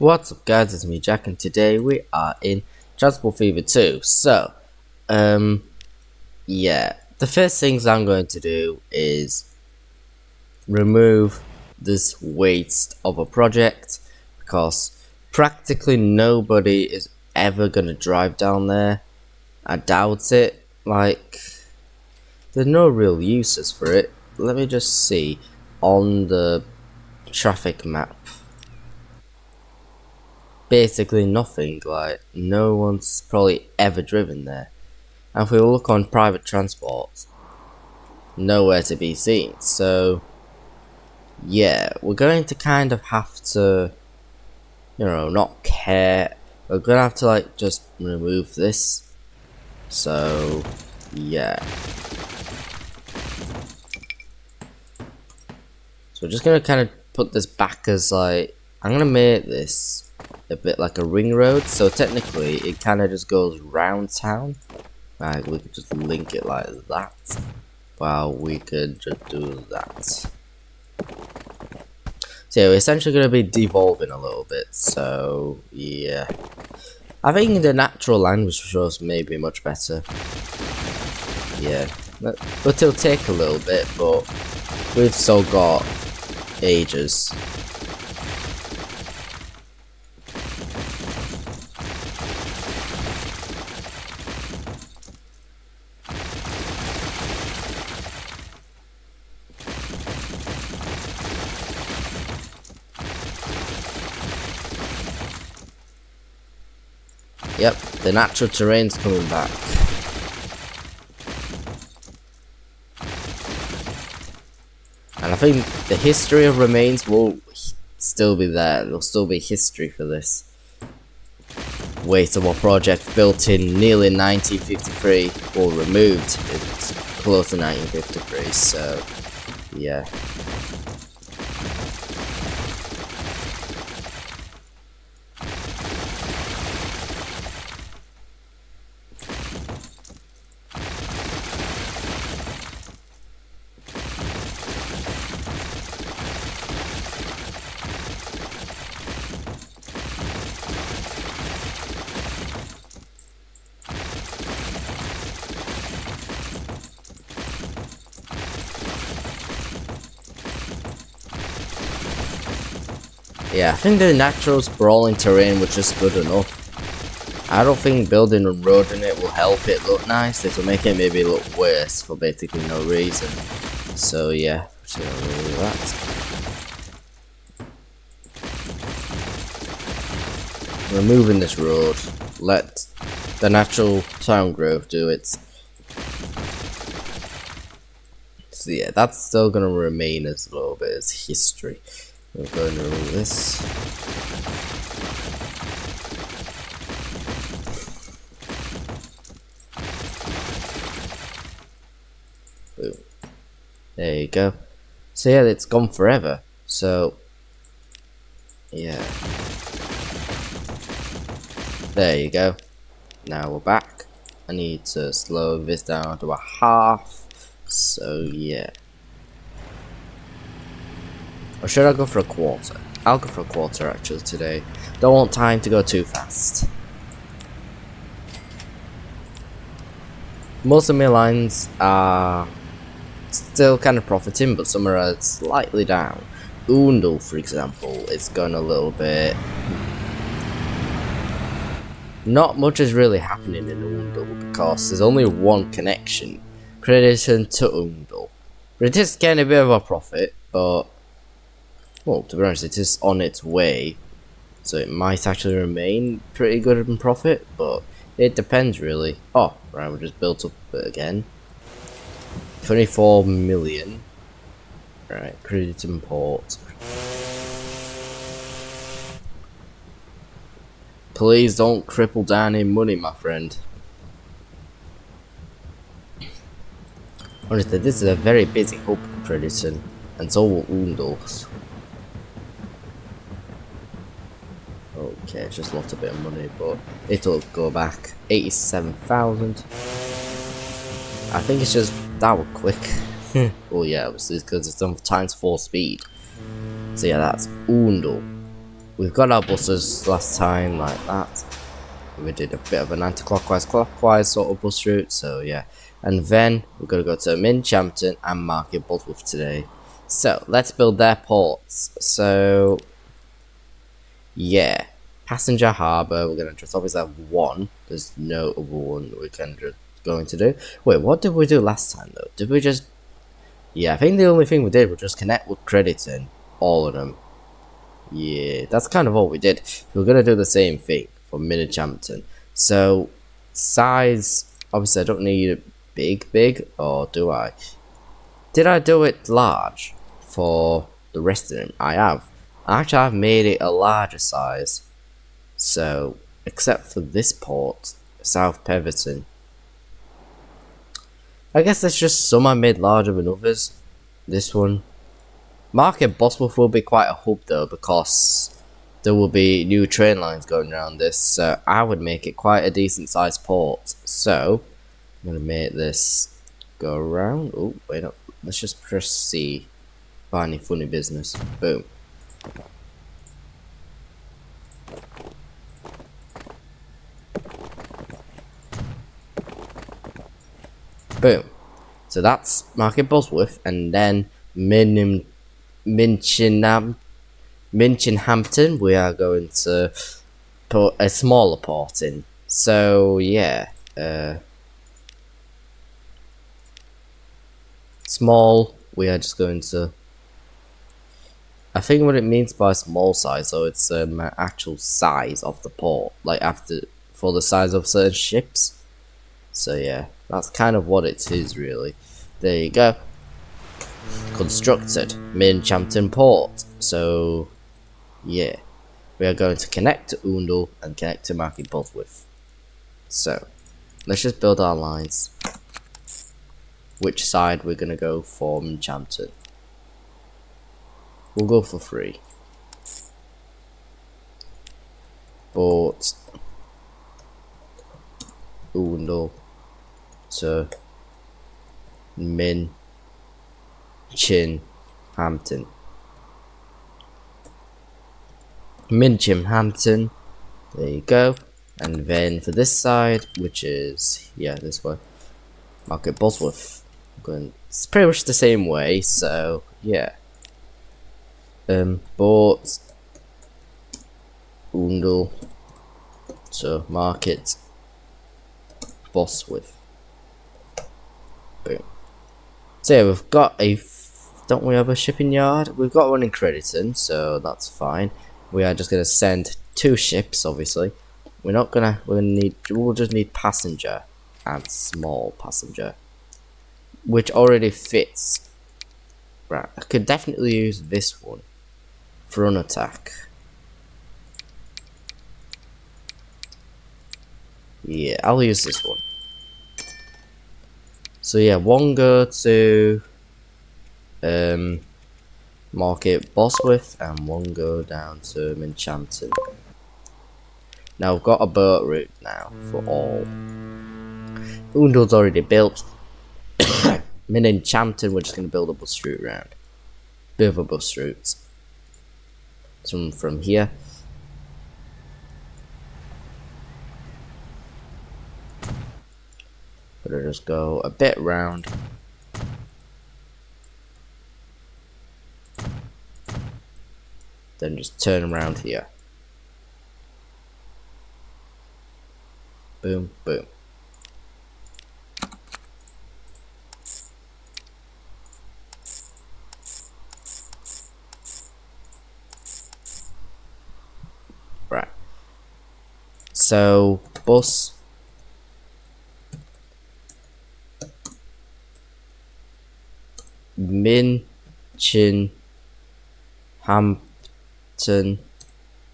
What's up guys, it's me Jack and today we are in Transport Fever 2. So, yeah, the first things I'm going to do is remove this waste of a project because practically nobody is ever going to drive down there. I doubt it, like, there's no real uses for it. Let me just see on the traffic map. Basically nothing, like no one's probably ever driven there. And if we look on private transport, nowhere to be seen. So yeah, we're going to kind of have to, not care. We're gonna have to like just remove this. So yeah. So we're just gonna kind of put this back as like, I'm gonna make this a bit like a ring road, so technically it kind of just goes round town. Like we could just link it like that. Well, we could just do that. So yeah, we're essentially going to be devolving a little bit, so yeah. I think the natural language shows may be much better. Yeah, but it'll take a little bit, but we've still got ages. Yep, the natural terrain's coming back. And I think the history of remains will still be there. There'll still be history for this waste of a project built in nearly 1953, or removed in close to 1953, so yeah. Yeah, I think the natural sprawling terrain was just good enough. I don't think building a road in it will help it look nice. It will make it maybe look worse for basically no reason. So yeah, just gonna remove that. Removing this road. Let the natural town growth do it. So yeah, that's still gonna remain as a little bit as history. We're going to remove this. Boom. There you go. So yeah, it's gone forever. So yeah. There you go. Now we're back. I need to slow this down to a half. So yeah. Or should I go for a quarter? I'll go for a quarter actually today. Don't want time to go too fast. Most of my lines are still kind of profiting, but some are slightly down. Oondle, for example, it's gone a little bit. Not much is really happening in Oondle because there's only one connection, Crediton to Oondle. But it is kind of a bit of a profit, but well, to be honest, it is on its way, so it might actually remain pretty good in profit, but it depends really. Oh, right, we just built up it again. 24 million. Right, credit import. Please don't cripple down in money, my friend. Honestly, this is a very busy hub, Crediton, and so will Oondles. Okay, it's just lost a bit of money, but it'll go back. 87,000. I think it's just that was quick. Oh yeah, obviously because it's on times 4 speed. So yeah, that's Oondle. we've got our buses last time like that. We did a bit of an anti-clockwise, clockwise sort of bus route, so yeah. And then we're gonna go to Minchampton and Market Bosworth today. So let's build their ports. So yeah, passenger harbour. We're gonna just obviously have one. There's no other one we can just going to do. Wait, what did we do last time though? Did we just? Yeah, I think the only thing we did was just connect with Crediton, all of them. Yeah, that's kind of all we did. We're gonna do the same thing for Minchampton. So size, obviously I don't need it big, or do I? Did I do it large for the rest of them? I have. Actually, I've made it a larger size. So, except for this port, South Peverton. I guess there's just some I made larger than others. This one. Market Bosworth will be quite a hub though, because there will be new train lines going around this, so I would make it quite a decent sized port. So, I'm gonna make this go around. Oh, wait up. Let's just press C. Find any funny business. Boom. Boom. So that's Market Bosworth, and then Minchinhampton, we are going to put a smaller port in. So yeah, small. We are just going to. I think what it means by small size, so it's actual size of the port, like after for the size of certain ships. So yeah, that's kind of what it is really. There you go. Constructed Minchampton Port. So yeah, we are going to connect to Oundle and connect to Market Bosworth. So let's just build our lines. Which side we're gonna go for Minchampton? We'll go for 3. But Oundle to Minchinhampton. Minchinhampton. There you go. And then for this side, which is this way, Market Bosworth. It's pretty much the same way, so yeah. Bought Oundle to Market Bosworth. Boom. So yeah, we've got don't we have a shipping yard? We've got one in Crediton, so that's fine. We are just gonna send 2 ships, obviously. We'll just need passenger and small passenger, which already fits. Right, I could definitely use this one for an attack. Yeah, I'll use this one. So yeah, one go to Market Bosworth and one go down to Minchampton. Now we've got a boat route now for all. Oundle's already built. Minchampton, we're just gonna build a bus route around. Bit of a bus route. Some from here. But I'll just go a bit round. Then just turn around here. Boom, boom. Right. So, bus. Minchinhampton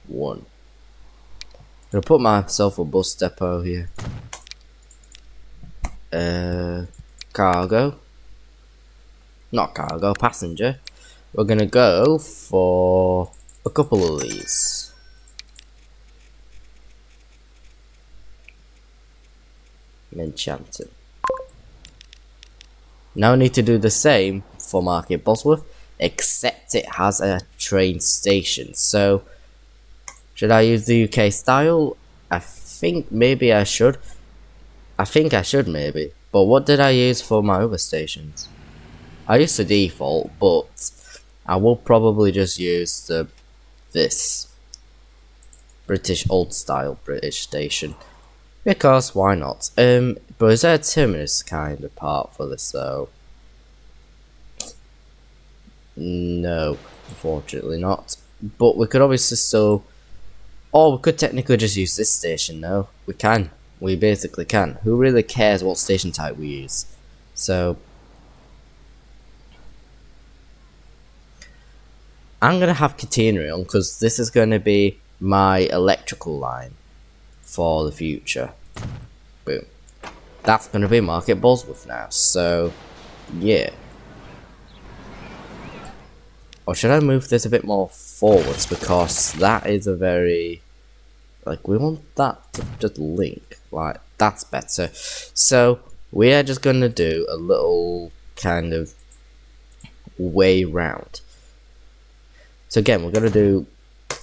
1. I'm gonna put myself a bus depot here. Cargo. Not cargo, passenger. We're gonna go for a couple of these. Minchampton. Now I need to do the same for Market Bosworth, except it has a train station. So Should I use the UK style? I think maybe I should. I think I should maybe. But what did I use for my other stations? I used the default, but I will probably just use this British old style British station. Because why not? But is there a terminus kind of part for this though? No, unfortunately not. But we could obviously still, or we could technically just use this station. No, we can. We basically can. Who really cares what station type we use? So I'm gonna have catenary on because this is gonna be my electrical line for the future. Boom. That's gonna be Market Bosworth now. So yeah. Or should I move this a bit more forwards because that is a very, like, we want that to just link, like, that's better. So we are just gonna do a little kind of way round. So again, we're gonna do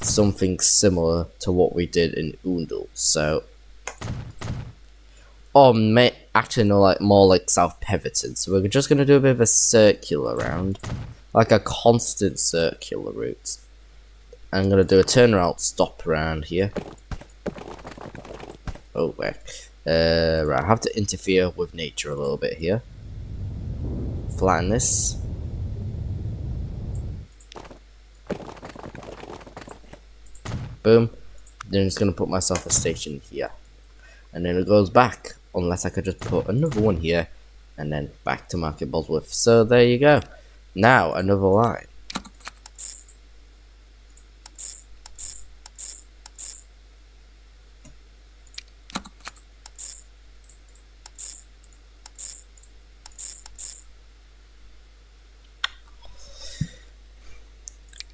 something similar to what we did in Oundle. So, actually no, like more like South Peverton. So we're just gonna do a bit of a circular round, like a constant circular route. I'm gonna do a turnaround stop around here. Oh, wait. Right, I have to interfere with nature a little bit here. Flatten this. Boom. Then I'm just gonna put myself a station here. And then it goes back. Unless I could just put another one here. And then back to Market Bosworth. So there you go. Now, another line.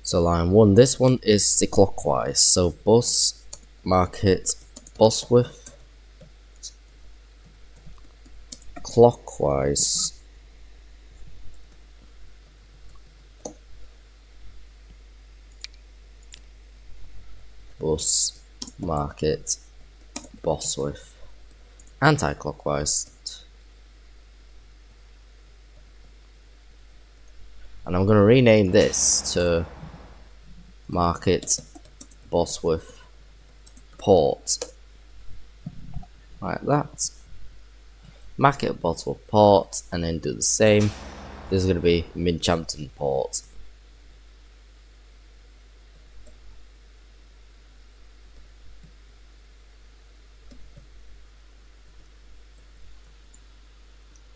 So line 1, this one is the clockwise. So bus, Market Bosworth, clockwise. Bus, Market Bosworth, anti-clockwise. And I'm going to rename this to Market Bosworth Port, like that. Market Bosworth Port, and then do the same. This is going to be Minchampton Port.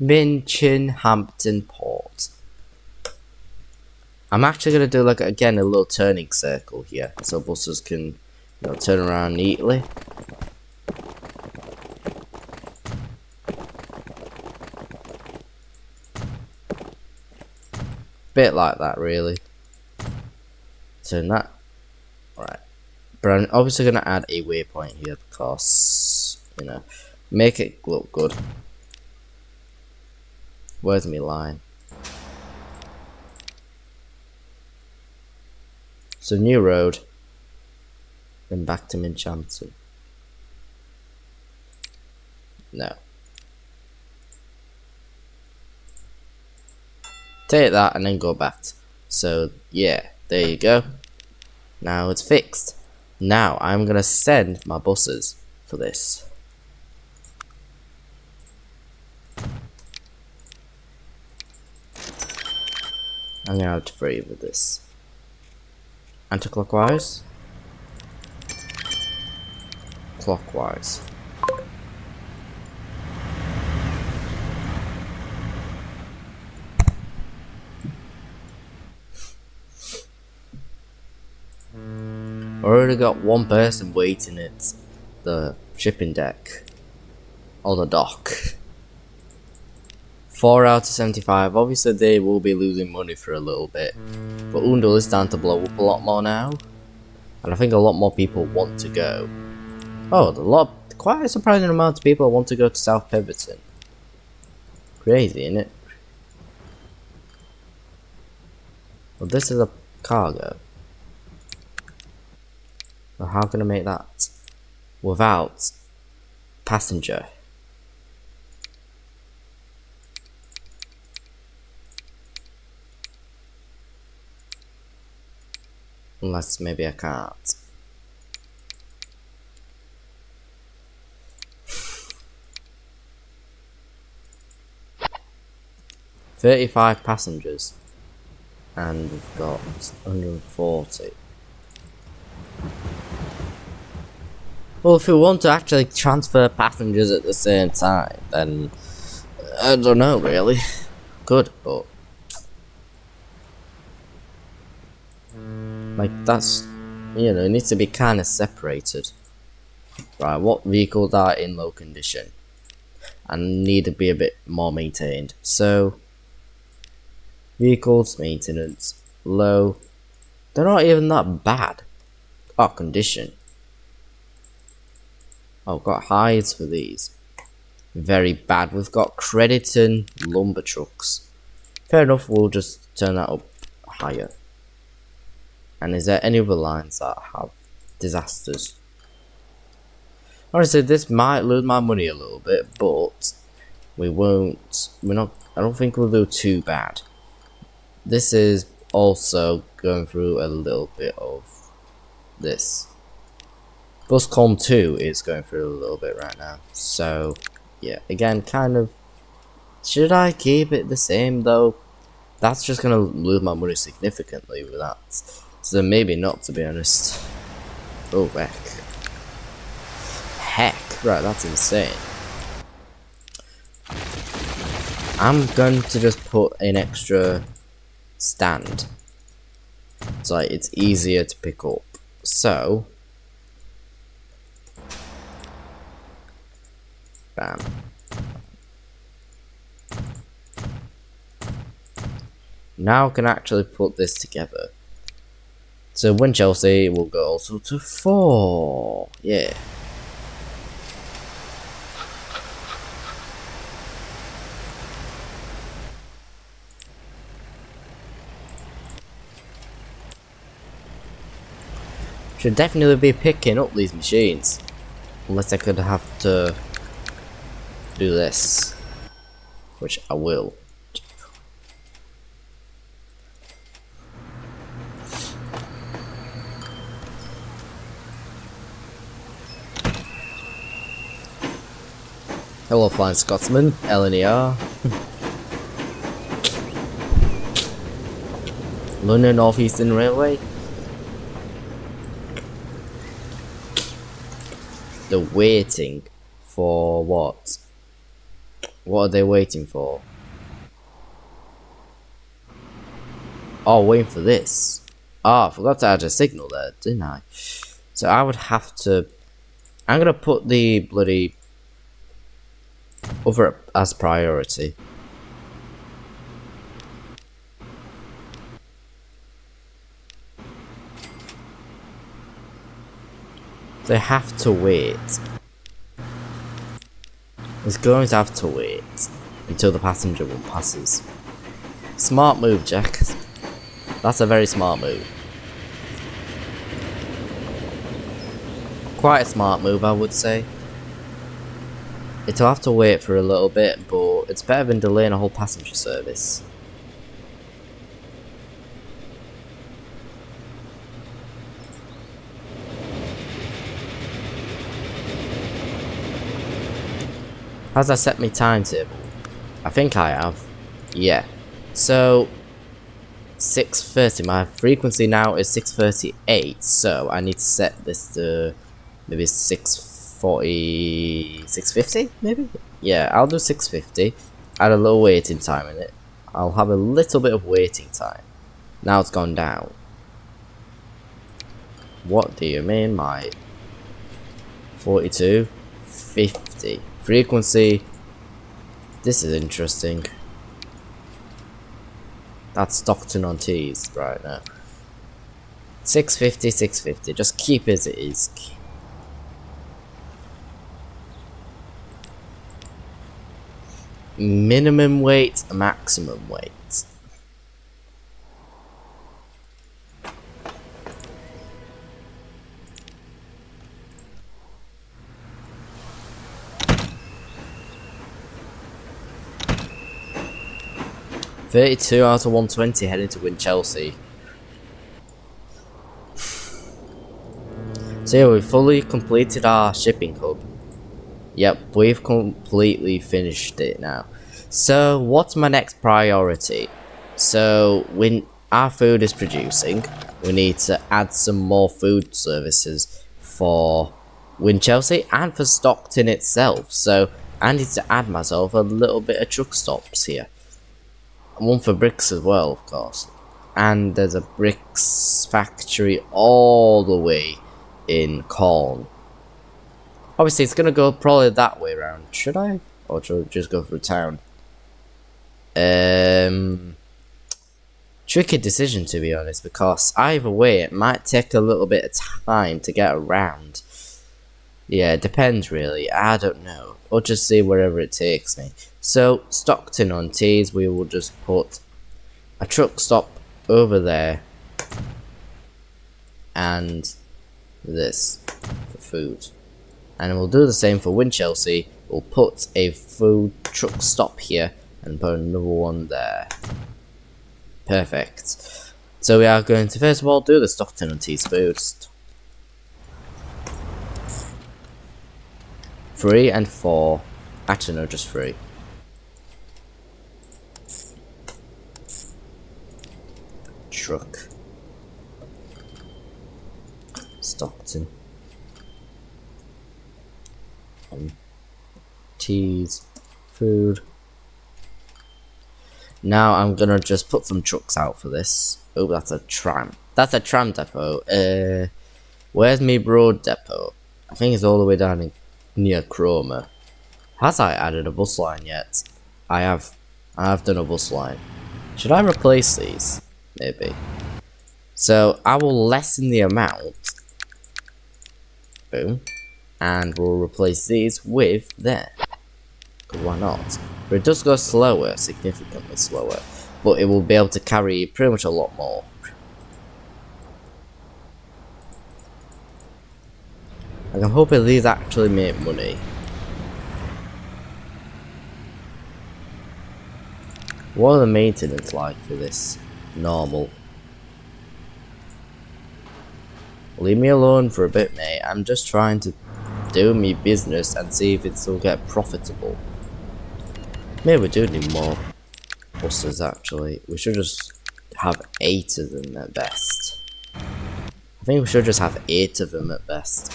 Minchinhampton Port. I'm actually going to do, like, again, a little turning circle here so buses can, turn around neatly. Bit like that, really. Turn that. Right. But I'm obviously going to add a waypoint here because, make it look good. Where's my line? So new road, then back to Minchampton. No. Take that and then go back. So yeah, there you go. Now it's fixed. Now I'm gonna send my buses for this. I'm gonna have to free with this. Anti-clockwise. Clockwise. Already got one person waiting at the shipping deck on the dock. 4 out of 75. Obviously they will be losing money for a little bit, but Oundle is starting to blow up a lot more now, and I think a lot more people want to go. Oh, quite a surprising amount of people want to go to South Peverton. Crazy, isn't it? Well, this is a cargo. Now how can I make that without passenger? Unless maybe I can't. $35 passengers, and we've got 140. Well, if we want to actually transfer passengers at the same time, then I don't know really. Good, but like that's, you know, it needs to be kind of separated. Right, what vehicles are in low condition and need to be a bit more maintained? So vehicles maintenance low. They're not even that bad. Oh, condition. Oh, got highs for these. Very bad. We've got credit and lumber trucks. Fair enough, we'll just turn that up higher. And is there any other lines that have disasters? Honestly, this might lose my money a little bit, but we won't. We're not. I don't think we'll do too bad. This is also going through a little bit of this. Buscom 2 is going through a little bit right now. So, yeah, again, kind of. Should I keep it the same though? That's just gonna lose my money significantly with that. So maybe not, to be honest. Oh, heck. Heck, right, that's insane. I'm going to just put an extra stand. So like, it's easier to pick up. So, bam. Now I can actually put this together. So when Chelsea will go also to 4. Yeah. Should definitely be picking up these machines. Unless I could have to do this. Which I will. Hello, Flying Scotsman, LNER. London North Eastern Railway. They're waiting for what? What are they waiting for? Oh, waiting for this. Oh, I forgot to add a signal there, didn't I? So I would have to. I'm gonna put the bloody over as priority. They have to wait. It's going to have to wait until the passenger one passes. Smart move, Jack. That's a very smart move. Quite a smart move, I would say. It'll have to wait for a little bit, but it's better than delaying a whole passenger service. Has I set my timetable? I think I have. Yeah. So 6:30. My frequency now is 6:38. So I need to set this to maybe 6:40, 6:50 maybe. Yeah, I'll do 6:50. Add a little waiting time in it. I'll have a little bit of waiting time. Now it's gone down. What do you mean, my 42, 50 frequency? This is interesting. That's Stockton on Tees right now. 650, 650. Just keep it as it is. Minimum weight, maximum weight. 32 out of 120 heading to win Chelsea. So yeah, we've fully completed our shipping hub. Yep, we've completely finished it now. So what's my next priority? So when our food is producing, we need to add some more food services for Win Chelsea and for Stockton itself. So I need to add myself a little bit of truck stops here. And one for bricks as well, of course. And there's a bricks factory all the way in Corn. Obviously, it's gonna go probably that way around. Should I? Or should I just go through town? Tricky decision, to be honest, because either way, it might take a little bit of time to get around. Yeah, it depends really. I don't know. I'll just see wherever it takes me. So, Stockton on Tees, we will just put a truck stop over there. And this for food. And we'll do the same for Win Chelsea. We'll put a food truck stop here and put another one there. Perfect. So we are going to first of all do the Stockton on Tees foods. 3 and 4. Actually no, just 3. Truck. Stockton. Teas. Food. Now I'm gonna just put some trucks out for this. Oh, that's a tram. That's a tram depot. Where's me road depot? I think it's all the way down in, near Cromer. Has I added a bus line yet? I have done a bus line. Should I replace these? Maybe. So I will lessen the amount. Boom. And we'll replace these with there. Cause why not? But it does go slower, significantly slower. But it will be able to carry pretty much a lot more. And I'm hoping these actually make money. What are the maintenance like for this? Normal. Leave me alone for a bit, mate. I'm just trying to do me business and see if it's will get profitable. Maybe we do need more buses actually. We should just have 8 of them at best. I think we should just have 8 of them at best.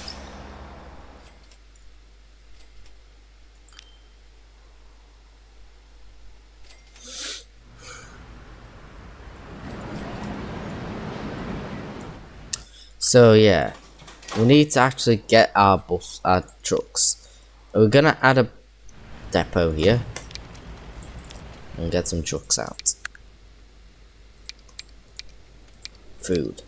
So yeah, we need to actually get our trucks. We're gonna add a depot here and get some trucks out. Food.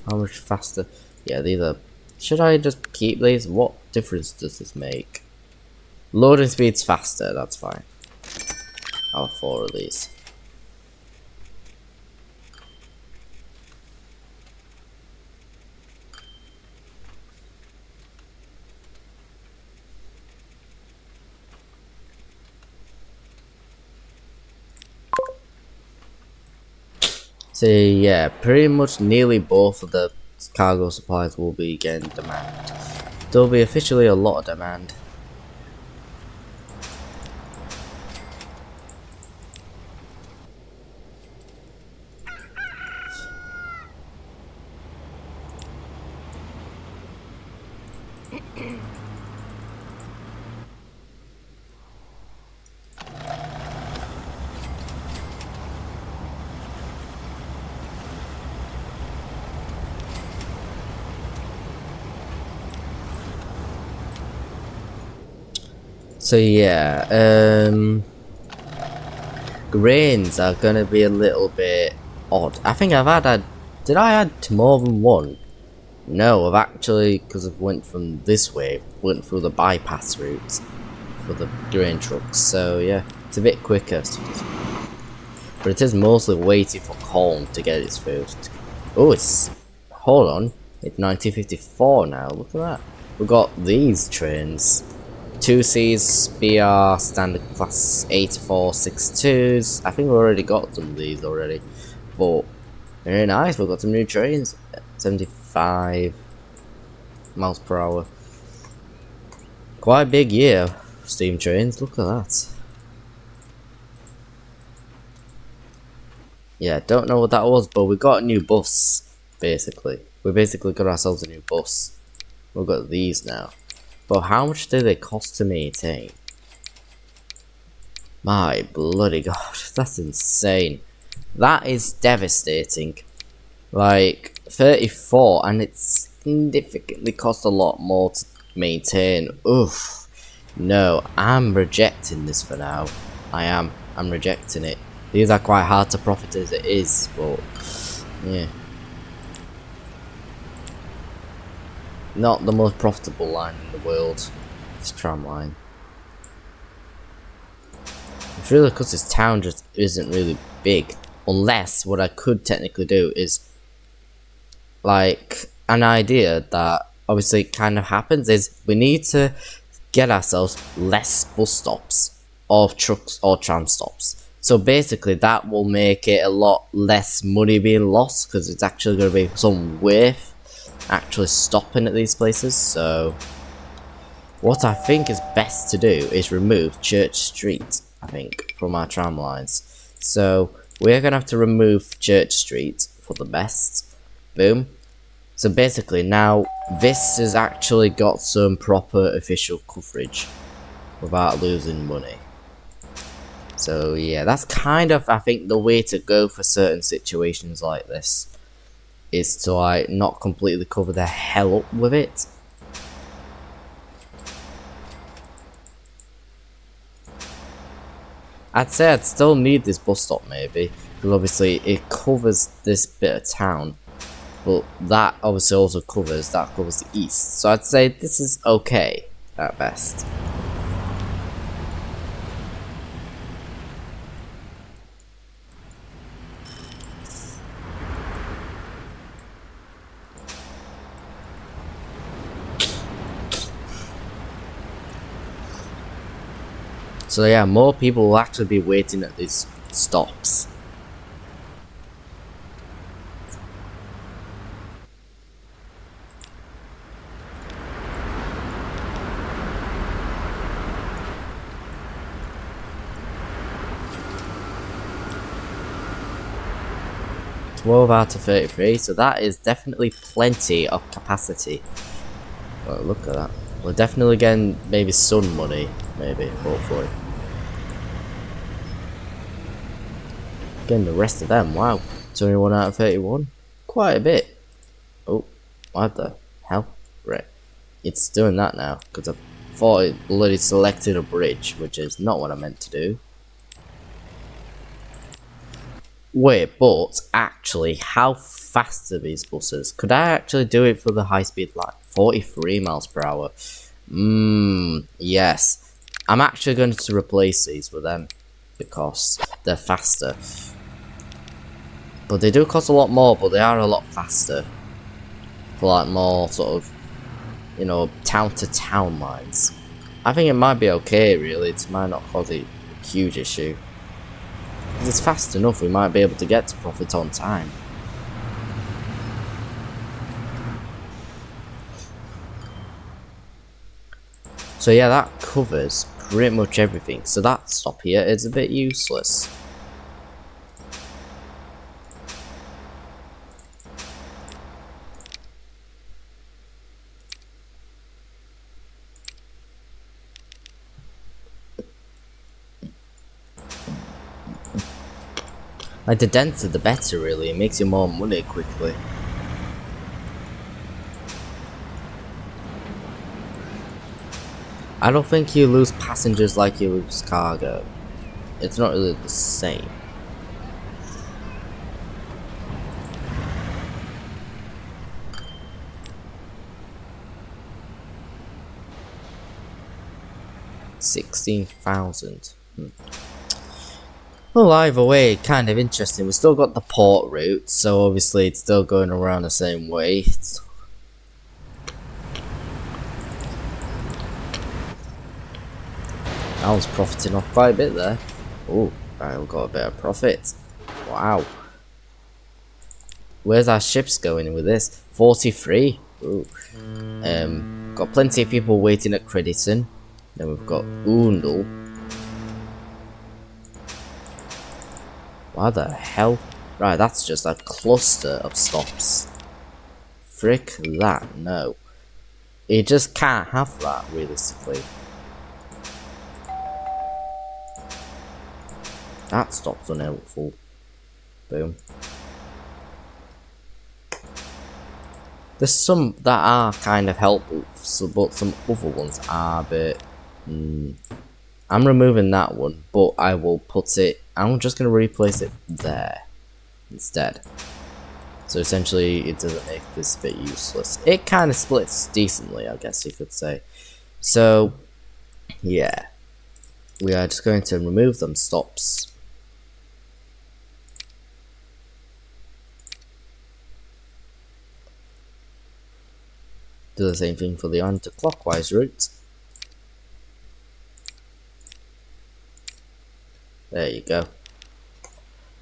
How much faster? Yeah, these are. Should I just keep these? What difference does this make? Loading speed's faster. That's fine. I'll have 4 of these. So yeah, pretty much nearly both of the cargo supplies will be getting demand. There'll be officially a lot of demand. So yeah, grains are gonna be a little bit odd. I think I've added. Did I add more than one? No, I've actually, because I've went from this way, went through the bypass route for the grain trucks. So yeah, it's a bit quicker. But it is mostly waiting for corn to get its food. Oh, it's hold on, it's 1954 now. Look at that. We've got these trains. 2Cs, BR, standard class 8462s. I think we already got some of these already. But very nice, we've got some new trains. 75 miles per hour. Quite a big year, steam trains, look at that. Yeah, don't know what that was, but we got a new bus, basically. We basically got ourselves a new bus. We've got these now. But how much do they cost to maintain? My bloody god, that's insane. That is devastating. Like, 34, and it significantly costs a lot more to maintain. Oof. No, I'm rejecting this for now. I am. I'm rejecting it. These are quite hard to profit as it is, but yeah. Not the most profitable line in the world. This tram line. It's really because this town just isn't really big. Unless what I could technically do is, like, an idea that obviously kind of happens is we need to get ourselves less bus stops or trucks or tram stops. So basically that will make it a lot less money being lost because it's actually going to be some worth actually stopping at these places. So what I think is best to do is remove Church Street, I think, from our tram lines. So we're going to have to remove Church Street for the best. Boom. So basically now this has actually got some proper official coverage without losing money. So yeah, that's kind of, I think, the way to go for certain situations like this. Is to like not completely cover the hell up with it. I'd say I'd still need this bus stop maybe, because obviously it covers this bit of town. But that obviously also covers the east. So I'd say this is okay at best. So yeah, more people will actually be waiting at these stops. Out of 33, so that is definitely plenty of capacity. Well, look at that. We're definitely getting maybe some money, maybe, hopefully. Getting the rest of them, wow. 21 out of 31. Quite a bit. Oh, what the hell? Right. It's doing that now, because I thought it bloody selected a bridge, which is not what I meant to do. Wait, but actually, how fast are these buses? Could I actually do it for the high speed line? 43 miles per hour. Yes. I'm actually going to replace these with them because they're faster. But they do cost a lot more, but they are a lot faster. For like more sort of, you know, town to town lines. I think it might be okay, really. It might not cause a huge issue. If it's fast enough, we might be able to get to profit on time. So yeah, that covers pretty much everything. So that stop here is a bit useless. Like, the denser the better, really. It makes you more money quickly. I don't think you lose passengers like you lose cargo. It's not really the same. $16,000. Well, either way, kind of interesting. We still got the port route, so obviously it's still going around the same way. I was profiting off quite a bit there. Oh, right, we've got a bit of profit. Wow. Where's our ships going with this? 43. Ooh. Got plenty of people waiting at Crediton. Then we've got Oondle. What the hell? Right, that's just a cluster of stops. Frick that, no. You just can't have that, realistically. That stop's unhelpful. Boom. There's some that are kind of helpful, but some other ones are a bit... I'm removing that one, but I will put it... I'm just going to replace it there instead. So essentially, it doesn't make this bit useless. It kind of splits decently, I guess you could say. So, yeah. We are just going to remove them stops. Do the same thing for the anti-clockwise route. There you go.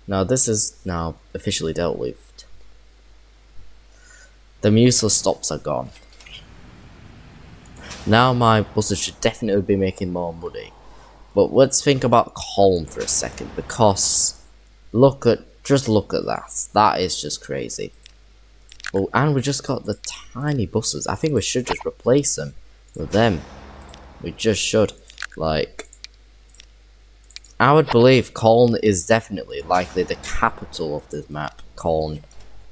Now this is now officially dealt with. The useless stops are gone. Now my buses should definitely be making more money. But let's think about Colne for a second, because just look at that. That is just crazy. Oh, and we just got the tiny buses. I think we should just replace them with them. We just should. Like, I would believe Colne is definitely likely the capital of this map. Colne.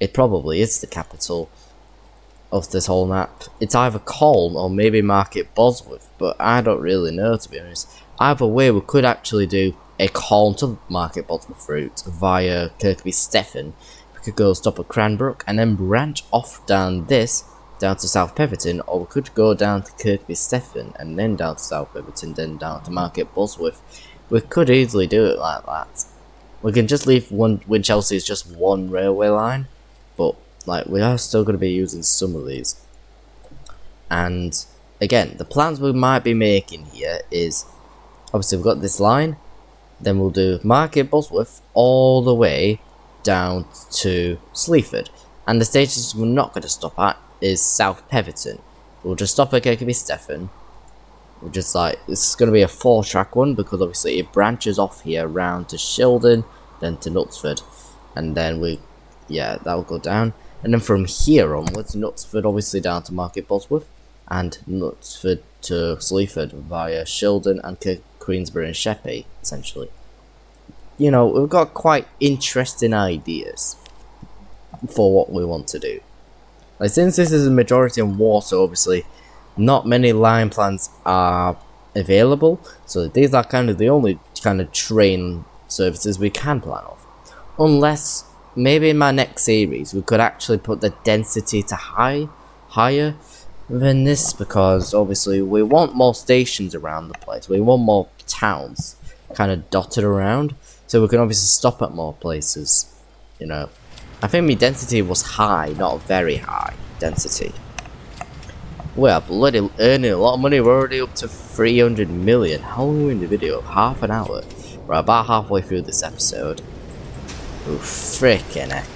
It probably is the capital of this whole map. It's either Colne or maybe Market Bosworth, but I don't really know, to be honest. Either way, we could actually do a Colne to Market Bosworth route via Kirkby Stephen. We could go stop at Cranbrook and then branch off down this, down to South Peverton, or we could go down to Kirkby Stephen and then down to South Peverton, then down to Market Bosworth. We could easily do it like that. We can just leave Winchelsea as just one railway line, but like we are still going to be using some of these. And again, the plans we might be making here is obviously we've got this line, then we'll do Market Bosworth all the way down to Sleaford, and the stations we're not going to stop at is South Peverton. We'll just stop at Kirkby Stephen. We're just like, this is going to be a 4-track one because obviously it branches off here round to Shildon, then to Knutsford, and then that'll go down, and then from here onwards, Knutsford obviously down to Market Bosworth, and Knutsford to Sleaford via Shildon and Queensbury and Sheppey, essentially. You know, we've got quite interesting ideas for what we want to do. Like, since this is a majority on water, obviously, not many line plans are available, so these are kind of the only kind of train services we can plan off. Unless, maybe in my next series, we could actually put the density to higher than this, because obviously we want more stations around the place. We want more towns kind of dotted around, so we can obviously stop at more places, you know. I think my density was high, not very high density. We are bloody earning a lot of money. We're already up to 300 million. How long are we in the video? Half an hour. We're about halfway through this episode. Oh, frickin' heck.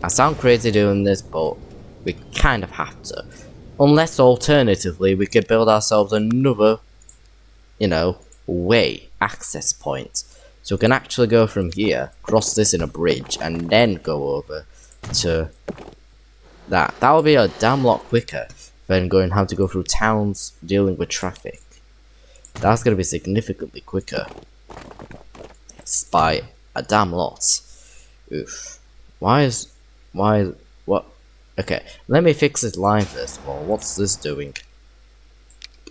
I sound crazy doing this, but we kind of have to. Unless alternatively, we could build ourselves another, you know, access point. So we can actually go from here, cross this in a bridge, and then go over to that. That would be a damn lot quicker than going have to go through towns dealing with traffic. That's going to be significantly quicker. By a damn lot. Oof. What? Okay, let me fix this line first of all. What's this doing?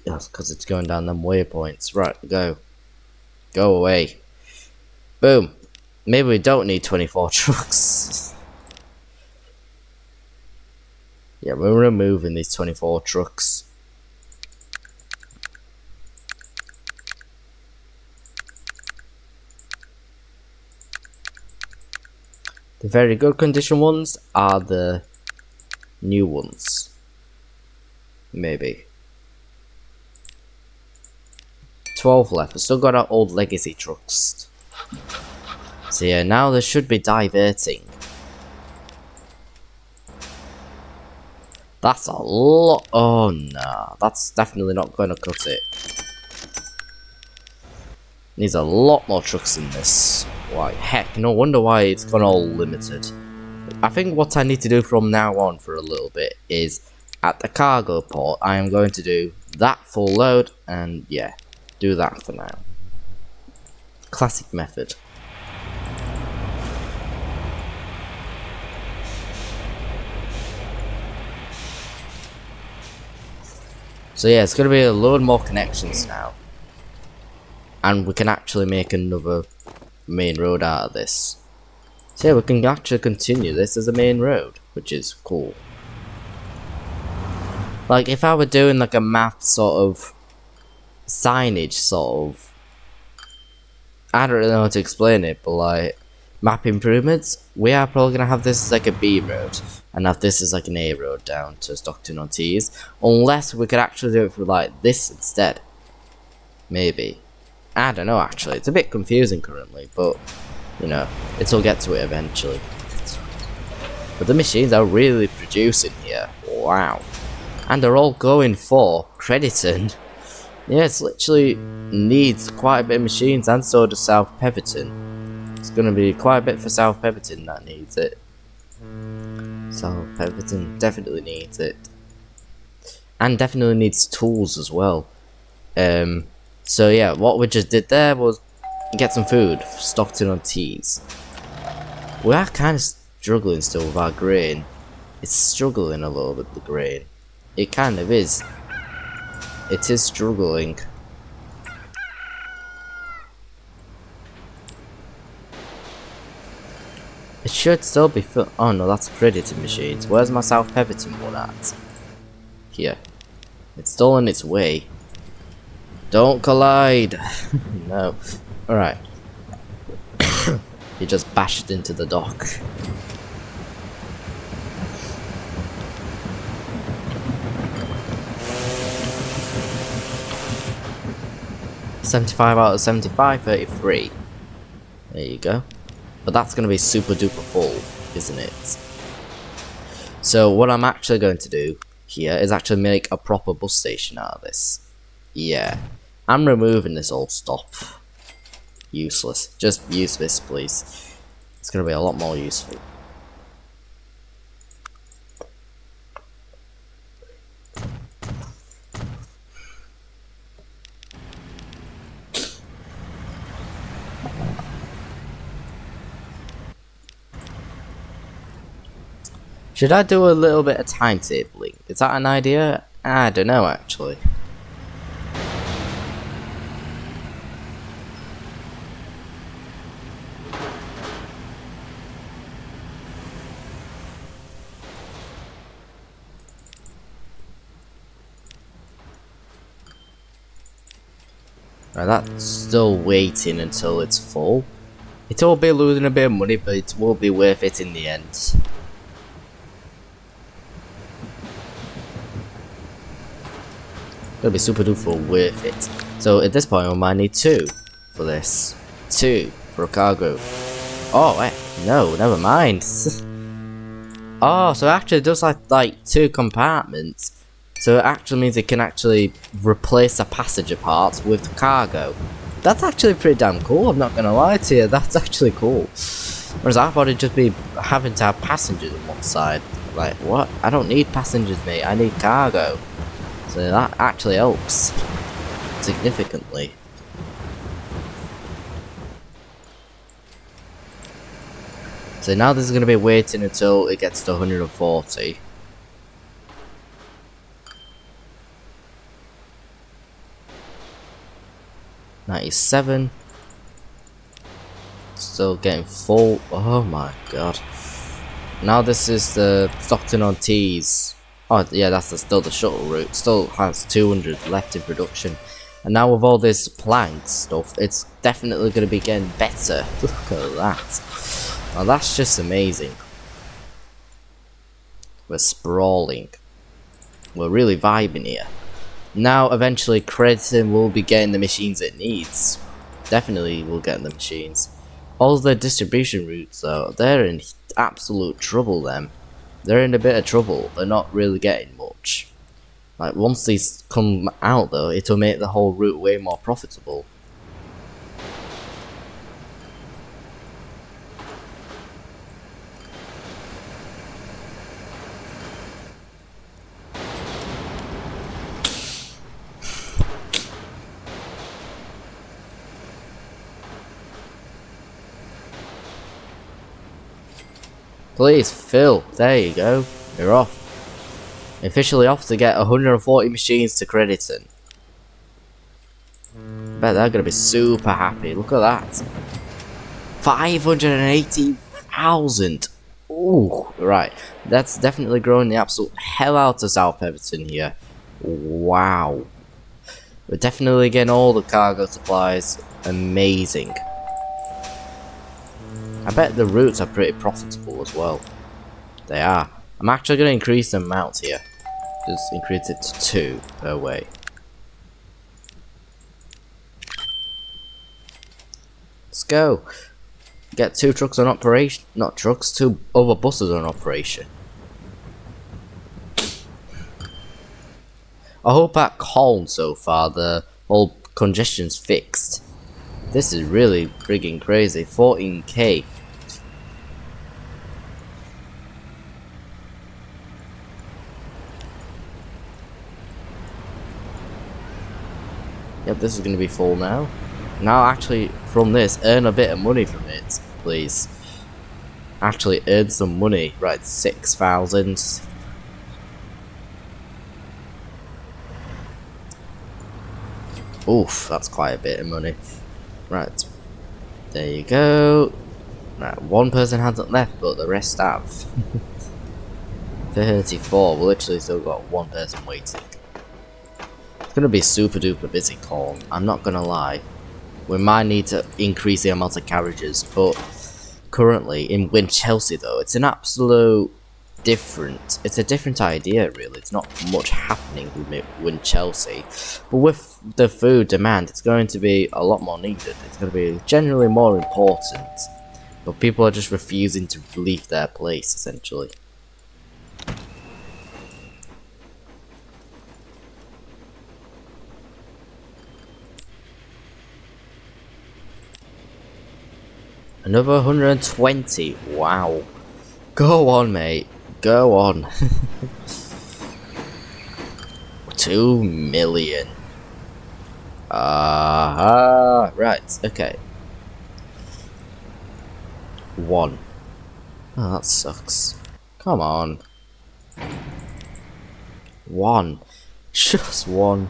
Yes, because it's going down them waypoints. Right, go. Go away. Boom. Maybe we don't need 24 trucks. Yeah, we're removing these 24 trucks. The very good condition ones are the new ones. Maybe. 12 left. We've still got our old legacy trucks. So yeah, now this should be diverting. That's a lot. Oh no, that's definitely not going to cut it. Needs a lot more trucks in this. Why, heck, no wonder why it's gone all limited. I think what I need to do from now on for a little bit is at the cargo port, I am going to do that full load and yeah, do that for now. Classic method. So yeah, it's going to be a load more connections now. And we can actually make another main road out of this. So yeah, we can actually continue this as a main road, which is cool. Like, if I were doing like a map sort of signage sort of, I don't really know how to explain it, but like map improvements, we are probably gonna have this as like a B road and have this as like an A road down to Stockton-on-Tees, unless we could actually do it for like this instead. Maybe. I don't know actually, it's a bit confusing currently, but you know, it'll get to it eventually. But the machines are really producing here, wow. And they're all going for Crediton. Yeah, it's literally needs quite a bit of machines, and so does South Peverton. It's gonna be quite a bit for South Peverton that needs it. South Peverton definitely needs it. And definitely needs tools as well. So yeah, what we just did there was get some food, Stockton-on-Tees. We are kind of struggling still with our grain. It's struggling a little bit, the grain. It kind of is. It is struggling. It should still be full. Oh no, that's credited machines. Where's my South Peverton one at? Here. It's still on its way. Don't collide! No. Alright. He just bashed into the dock. $75 out of 75, 33. There you go. But that's going to be super duper full, isn't it? So what I'm actually going to do here is actually make a proper bus station out of this. Yeah. I'm removing this old stop. Useless. Just use this, please. It's going to be a lot more useful. Should I do a little bit of timetabling? Is that an idea? I don't know actually. Right, that's still waiting until it's full. It will be losing a bit of money, but it will be worth it in the end. It'll be super duper worth it. So at this point, we might need 2 for this. 2 for a cargo. Oh, no, never mind. Oh, so it actually does like 2 compartments. So it actually means it can actually replace the passenger parts with cargo. That's actually pretty damn cool, I'm not gonna lie to you, that's actually cool. Whereas I thought it'd just be having to have passengers on one side. Like, what? I don't need passengers, mate, I need cargo. So that actually helps significantly. So now this is going to be waiting until it gets to 140. $97. Still getting full. Oh my god. Now this is the Stockton-on-Tees. Oh yeah, that's still the shuttle route. Still has 200 left in production. And now with all this plank stuff, it's definitely going to be getting better. Look at that. Now that's just amazing. We're sprawling. We're really vibing here. Now, eventually, Crediton will be getting the machines it needs. Definitely will get the machines. All the distribution routes, though, they're in absolute trouble, them. They're in a bit of trouble. They're not really getting much. Like, once these come out, though, it'll make the whole route way more profitable. Please, Phil. There you go. You're off. Officially off to get 140 machines to Crediton. Bet they're gonna be super happy. Look at that. 580,000. Ooh, right. That's definitely growing the absolute hell out of South Everton here. Wow. We're definitely getting all the cargo supplies. Amazing. I bet the routes are pretty profitable as well. They are. I'm actually going to increase the amount here. Just increase it to 2 per way. Let's go. Get 2 trucks on operation. Not trucks, 2 other buses on operation. I hope at Colne so far the whole congestion's fixed. This is really frigging crazy. 14k. Yep, this is going to be full now. Now actually from this, earn a bit of money from it, please. Actually earn some money. Right, 6,000. Oof, that's quite a bit of money. Right, there you go. Right, 1 person hasn't left, but the rest have. 34, we literally still got 1 person waiting. It's gonna be super duper busy call, I'm not gonna lie. We might need to increase the amount of carriages, but currently in Winchelsea though, it's an absolute different, it's a different idea really. It's not much happening with Winchelsea, but with the food demand, it's going to be a lot more needed. It's going to be generally more important, but people are just refusing to leave their place essentially. Another 120. Wow. Go on, mate. Go on. 2 million. Right. Okay. 1. Oh, that sucks. Come on. 1. Just 1.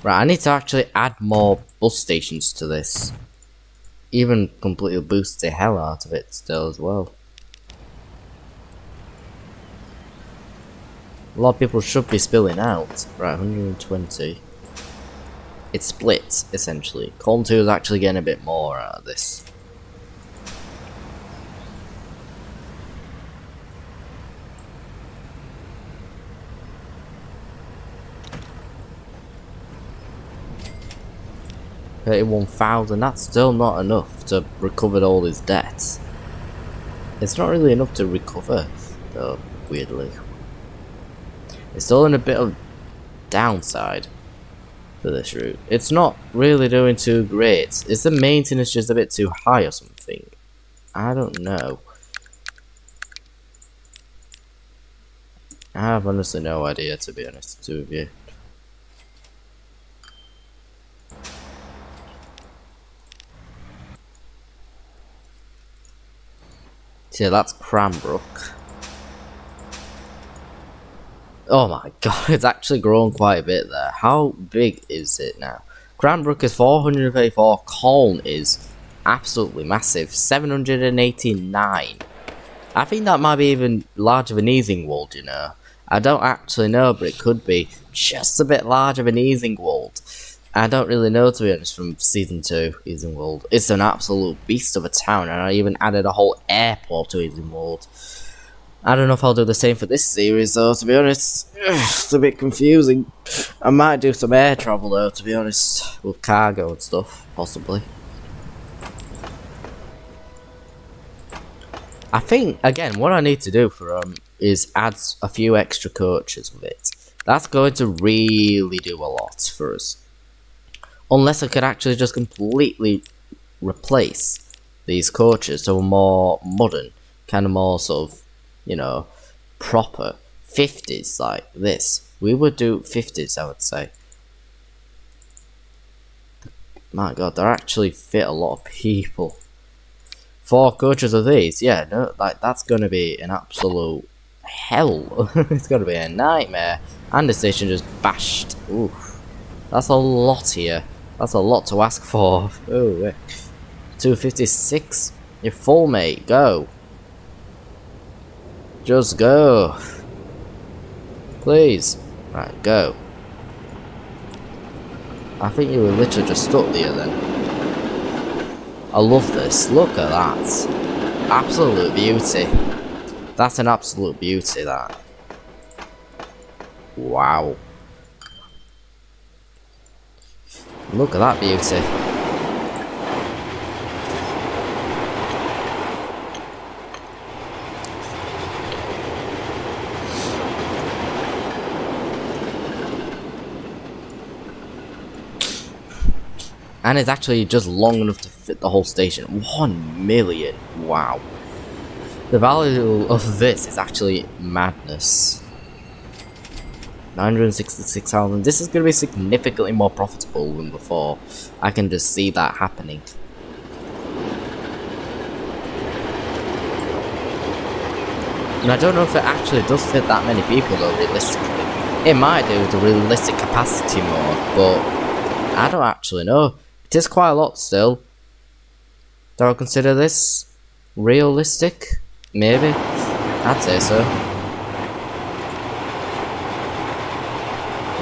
Right, I need to actually add more bus stations to this. Even completely boost the hell out of it still as well. A lot of people should be spilling out. Right, 120. It splits, essentially. Colne 2 is actually getting a bit more out of this. $31,000, that's still not enough to recover all his debts. It's not really enough to recover, though, weirdly. It's still in a bit of downside for this route. It's not really doing too great. Is the maintenance just a bit too high or something? I don't know. I have honestly no idea, to be honest with you. Yeah, that's Cranbrook. Oh my god, it's actually grown quite a bit there. How big is it now? Cranbrook is 434, Colne is absolutely massive, 789. I think that might be even larger than Easingwold, you know. I don't actually know, but it could be just a bit larger than Easingwold. I don't really know, to be honest, from Season 2, Eden World. It's an absolute beast of a town, and I even added a whole airport to Eden World. I don't know if I'll do the same for this series, though, to be honest. It's a bit confusing. I might do some air travel, though, to be honest, with cargo and stuff, possibly. I think, again, what I need to do for is add a few extra coaches with it. That's going to really do a lot for us. Unless I could actually just completely replace these coaches to a more modern, kind of more sort of, you know, proper 50s like this. We would do 50s, I would say. My god, they actually fit a lot of people. 4 coaches of these, yeah, no, like that's gonna be an absolute hell. It's gonna be a nightmare. And the station just bashed. Oof. That's a lot here. That's a lot to ask for. Oh, wait. 256? You're full, mate. Go. Just go. Please. Right, go. I think you were literally just stuck there then. I love this. Look at that. Absolute beauty. That's an absolute beauty, that. Wow. Look at that beauty. And it's actually just long enough to fit the whole station. 1 million. Wow. The value of this is actually madness. 966,000. This is going to be significantly more profitable than before. I can just see that happening. And I don't know if it actually does fit that many people though, realistically. It might do with the realistic capacity mode, but I don't actually know. It is quite a lot still. Do I consider this realistic? Maybe. I'd say so.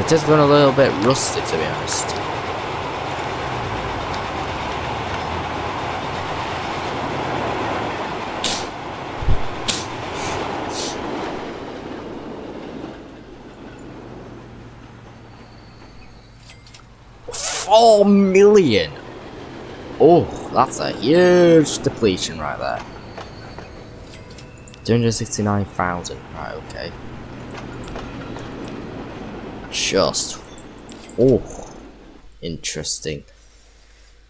It is going a little bit rusty, to be honest. $4 million! Oh, that's a huge depletion right there. 269,000. Right, okay. Just. Oh, interesting.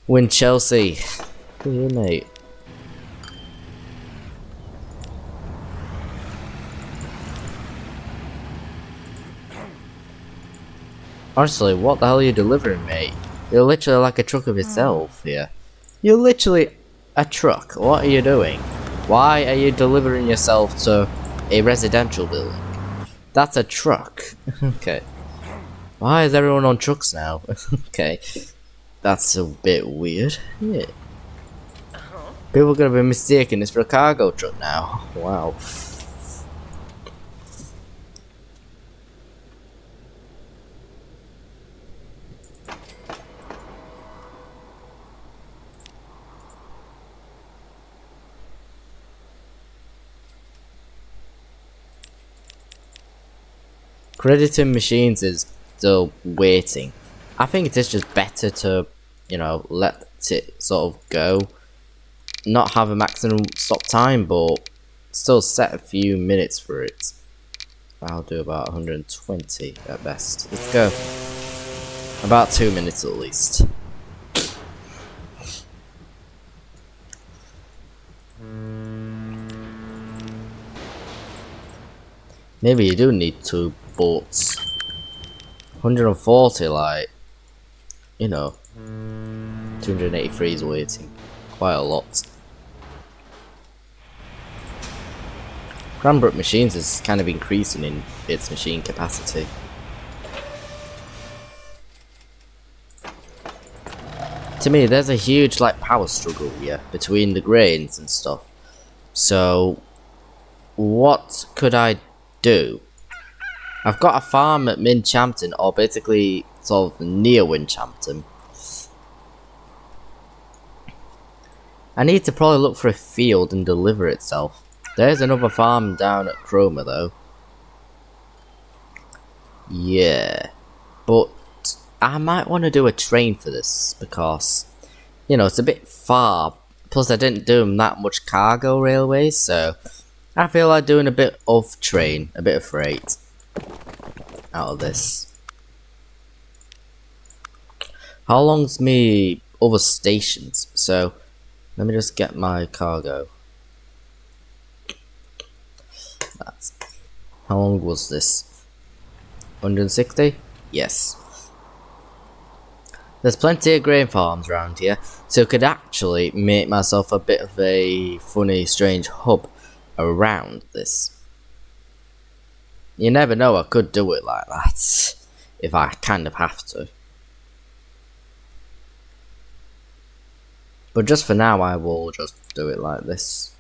Win Chelsea. Look at you, mate. Honestly, what the hell are you delivering, mate? You're literally like a truck of yourself here. You're literally a truck. What are you doing? Why are you delivering yourself to a residential building? That's a truck. Okay. Why is everyone on trucks now? Okay. That's a bit weird. Yeah. People are gonna be mistaking this for a cargo truck now. Wow. Crediting machines is still waiting. I think it is just better to, you know, let it sort of go. Not have a maximum stop time, but still set a few minutes for it. I'll do about 120 at best. Let's go. About 2 minutes at least. Maybe you do need 2 boats. 140, like, you know, 283 is waiting. Quite a lot. Cranbrook Machines is kind of increasing in its machine capacity. To me, there's a huge like power struggle here between the grains and stuff. So, what could I do? I've got a farm at Minchampton, or basically sort of near Winchampton. I need to probably look for a field and deliver itself. There's another farm down at Cromer though. Yeah, but I might want to do a train for this because, you know, it's a bit far. Plus, I didn't do that much cargo railways, so I feel like doing a bit of train, a bit of freight out of this. How long's me other stations? So, let me just get my cargo. That's, how long was this? 160? Yes. There's plenty of grain farms around here, so I could actually make myself a bit of a funny, strange hub around this. You never know, I could do it like that, if I kind of have to. But just for now, I will just do it like this.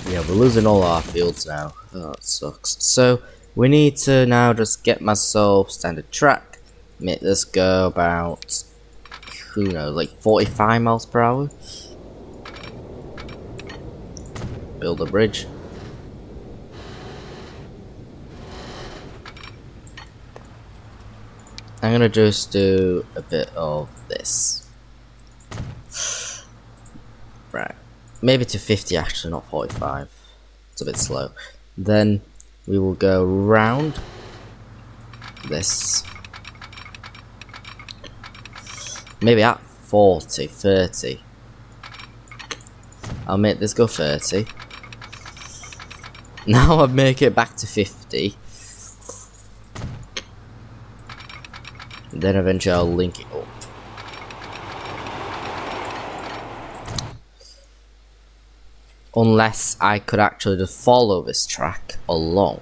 Yeah, we're losing all our fields now. Oh, it sucks. So, we need to now just get myself standard track. Make this go about, who knows, like 45 miles per hour. Build a bridge. I'm gonna just do a bit of this. Right. Maybe to 50 actually, not 45. It's a bit slow. Then we will go round this. Maybe at 40, 30. I'll make this go 30. Now I'll make it back to 50. Then eventually I'll link it up. Unless I could actually just follow this track along.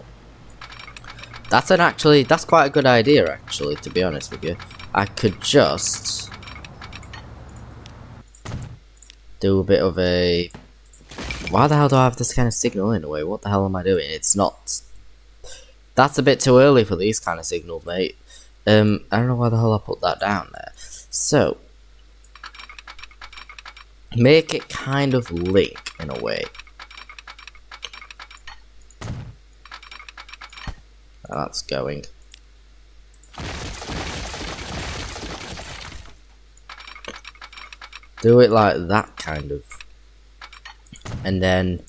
That's quite a good idea actually, to be honest with you. I could just do a bit of a... Why the hell do I have this kind of signal in a way? What the hell am I doing? It's not... That's a bit too early for these kind of signals, mate. I don't know why the hell I put that down there. So, make it kind of link in a way. That's going. Do it like that kind of. And then,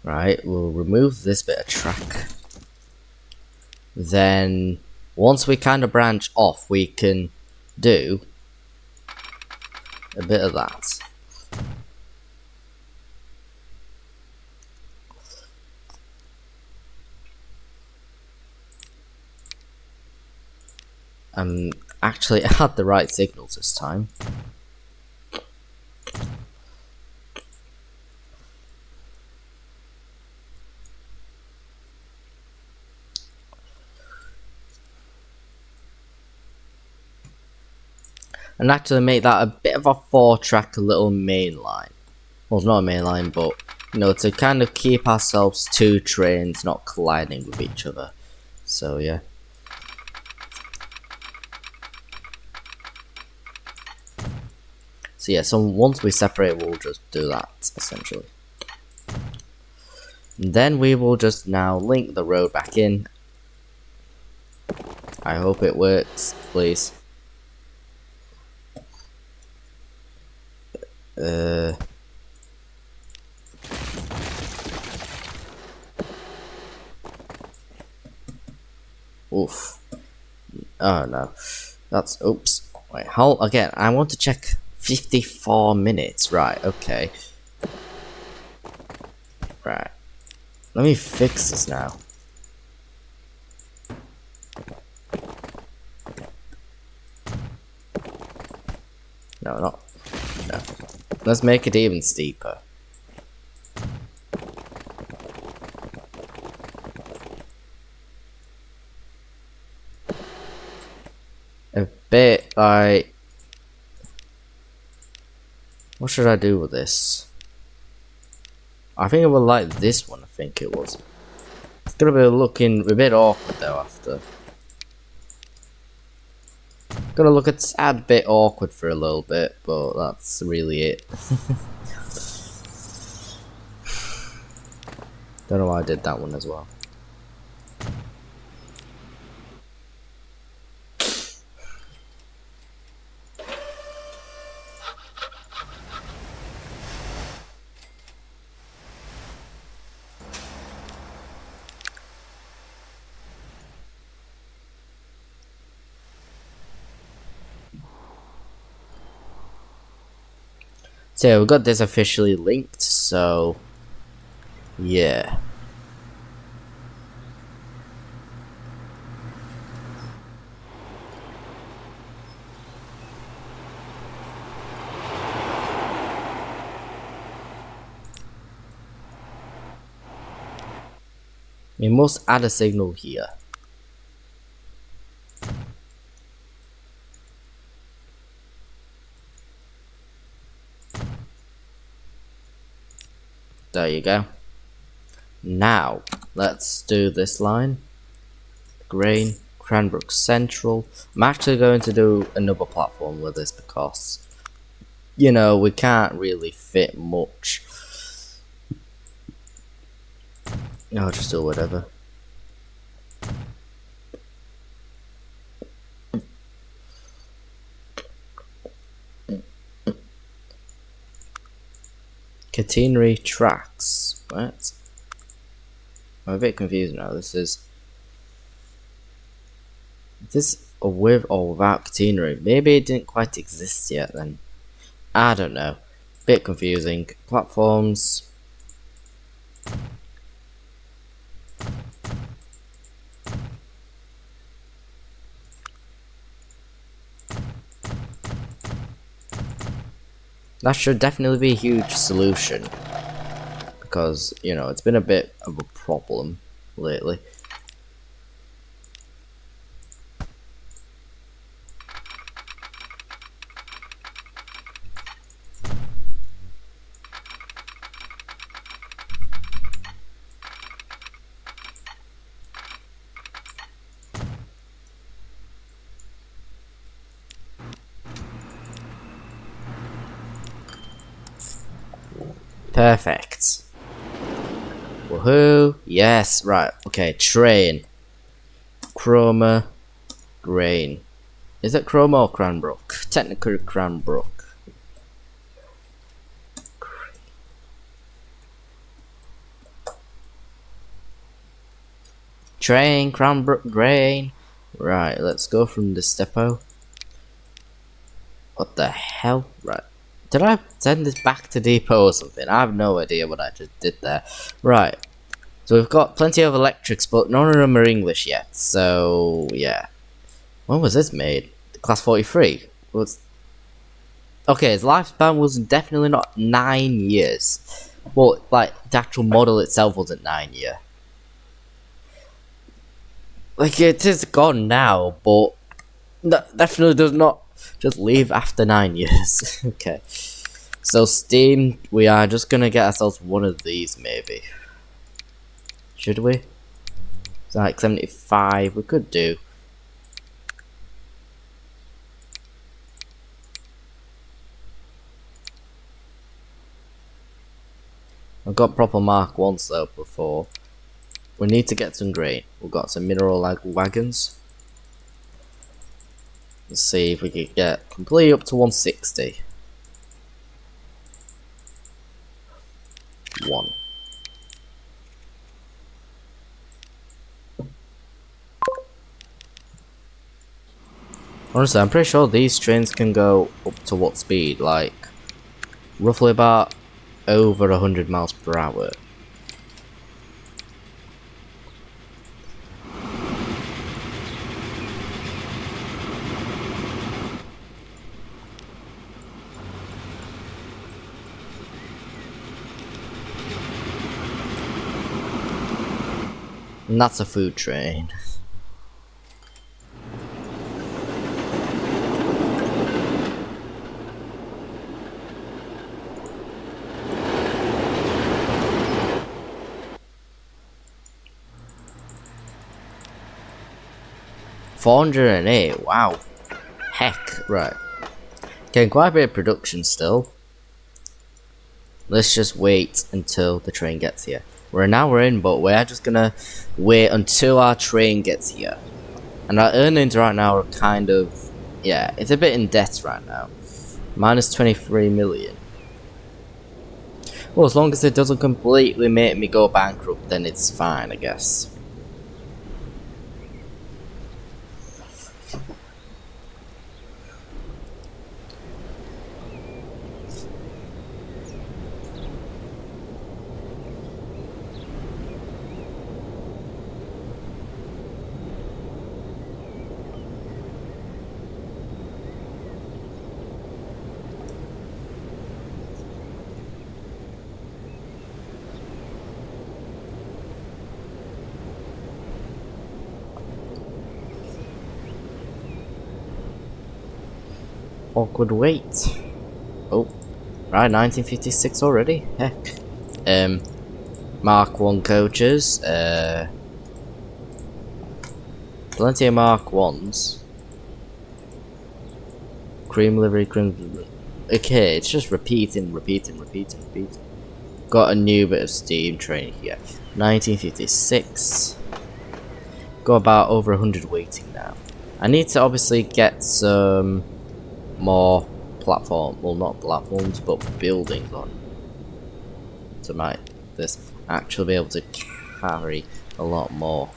right, we'll remove this bit of track. Then, once we kind of branch off, we can do a bit of that. Actually, I had the right signals this time. And actually make that a bit of a 4-track little main line. Well, it's not a main line, but, you know, to kind of keep ourselves 2 trains not colliding with each other. So, yeah. So, yeah, so once we separate, we'll just do that, essentially. And then we will just now link the road back in. I hope it works, please. Oof. Oh no. That's, oops. Wait, hold, again, I want to check 54 minutes. Right, okay. Right. Let me fix this now. No, not. No. Let's make it even steeper. A bit like... What should I do with this? I think I would like this one, I think it was. It's gonna be looking a bit awkward though after. Gonna look a tad bit awkward for a little bit, but that's really it. Don't know why I did that one as well. So yeah, we got this officially linked, so yeah. We must add a signal here. There you go. Now, let's do this line. Grain, Cranbrook Central. I'm actually going to do another platform with this because, you know, we can't really fit much. I'll just do whatever. Catenary tracks. What? I'm a bit confused now. Is this a with or without catenary? Maybe it didn't quite exist yet then. I don't know. Bit confusing. Platforms. That should definitely be a huge solution. Because, you know, it's been a bit of a problem lately. Perfect. Woohoo! Yes, right. Okay, train. Chroma. Grain. Is it Chroma or Cranbrook? Technically Cranbrook. Train, Cranbrook, Grain. Right, let's go from this depot. What the hell? Right. Did I send this back to depot or something? I have no idea what I just did there. Right. So we've got plenty of electrics, but none of them are English yet. So, yeah. When was this made? Class 43? Was... Okay, its lifespan was definitely not 9 years. Well, like, the actual model itself wasn't 9 years. Like, it is gone now, but that definitely does not just leave after 9 years. Okay. So, Steam, we are just gonna get ourselves one of these, maybe. Should we? It's like 75, we could do. I've got proper Mark 1s though before. We need to get some grain. We've got some mineral wagons. Let's see if we can get completely up to 160. 1. Honestly, I'm pretty sure these trains can go up to what speed? Like, roughly about over 100 miles per hour. And that's a food train. 408, wow. Heck, right. Getting quite a bit of production still. Let's just wait until the train gets here. We're an hour in, but we're just gonna wait until our train gets here. And our earnings right now are kind of, yeah, it's a bit in debt right now. Minus 23 million. Well, as long as it doesn't completely make me go bankrupt, then it's fine, I guess. Awkward wait. Oh, right, 1956 already. Heck. Mark 1 coaches. Plenty of Mark 1s. Cream livery, cream. Okay, it's just repeating. Got a new bit of steam train here. 1956. Got about over 100 waiting now. I need to obviously get some more platform, well, not platforms, but buildings on to make this actually be able to carry a lot more.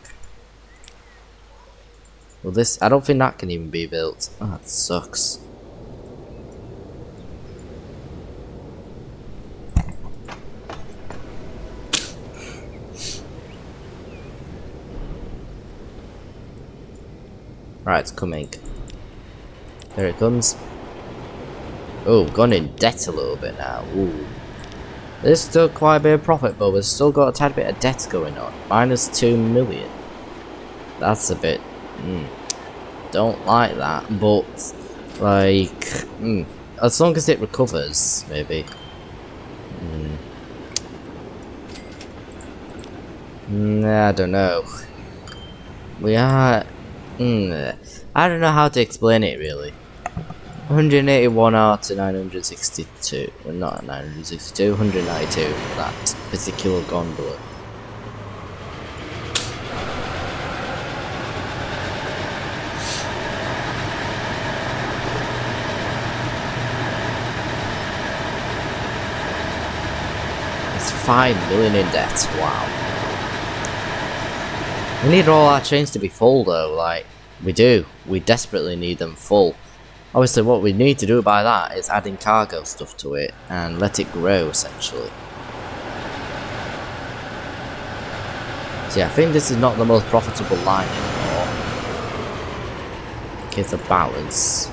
Well, this, I don't think that can even be built. Oh, that sucks. Right, it's coming. There it comes. Oh, gone in debt a little bit now. Ooh. There's still quite a bit of profit, but we've still got a tad bit of debt going on. Minus 2 million. That's a bit... don't like that, but... like... as long as it recovers, maybe. I don't know. We are... I don't know how to explain it, really. 181 R to 962. Well, not 962, 192 for that particular gondola. It's 5 million in debt, wow. We need all our trains to be full though, like, we do. We desperately need them full. Obviously what we need to do by that is adding cargo stuff to it and let it grow essentially. So yeah, I think this is not the most profitable line anymore. In case of balance.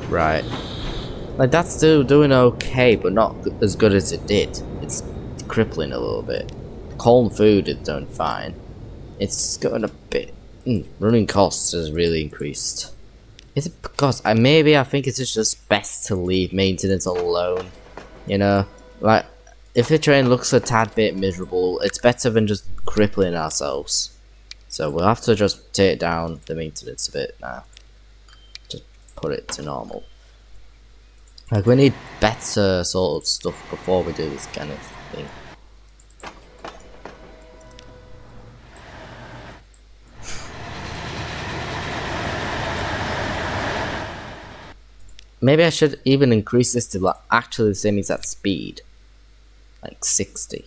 Right. Like that's still doing okay, but not as good as it did. It's crippling a little bit. Corn food is doing fine. It's gotten a bit... running costs has really increased. Is it because... maybe I think it's just best to leave maintenance alone. You know? Like, if the train looks a tad bit miserable, it's better than just crippling ourselves. So we'll have to just take down the maintenance a bit now. Just put it to normal. Like, we need better sort of stuff before we do this kind of thing. Maybe I should even increase this to like actually the same exact speed. Like 60.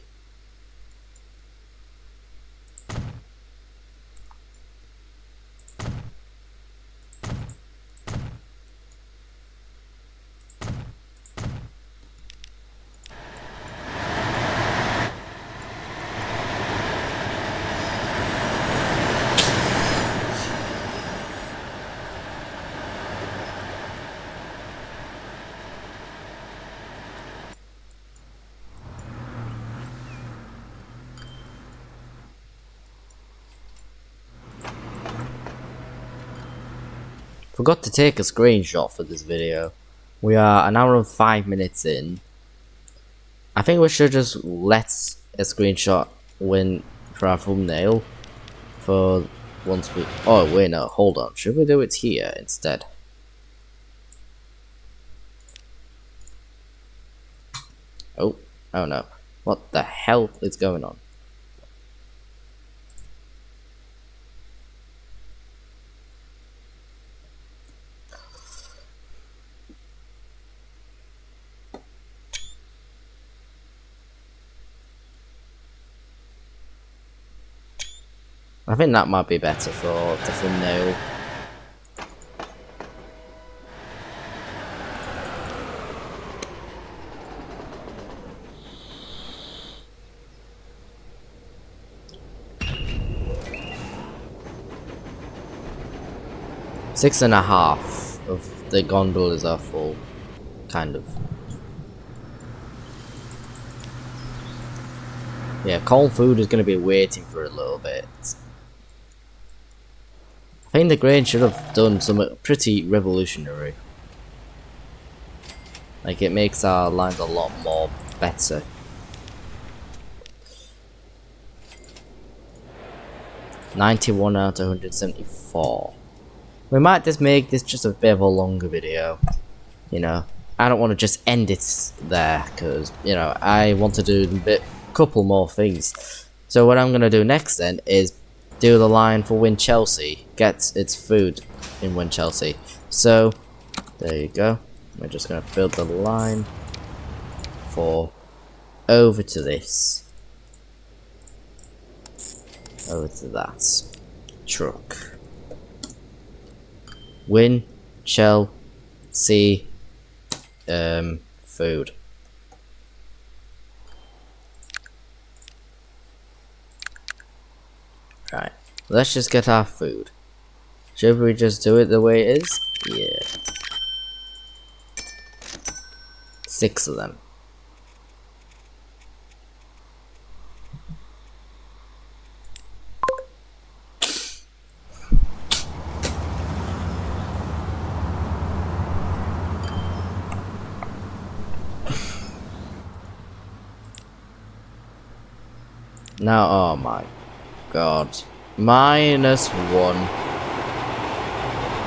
Forgot to take a screenshot for this video. We are an hour and 5 minutes in. I think we should just let a screenshot win for our thumbnail for once we. Oh wait, no, hold on. Should we do it here instead? Oh no! What the hell is going on? I think that might be better for the thumbnail. Six and a half of the gondolas are full, kind of. Yeah, cold food is going to be waiting for a little bit. I think the grain should have done something pretty revolutionary. Like, it makes our lines a lot more better. $91 out of 174. We might just make this just a bit of a longer video. You know, I don't want to just end it there because, you know, I want to do a couple more things. So what I'm going to do next then is do the line for Win Chelsea. Get its food in Win Chelsea. So, there you go. We're just going to build the line for over to this. Over to that truck. Win Chelsea food. Right, let's just get our food. Should we just do it the way it is? Yeah. 6 of them. Now, oh my god. -1.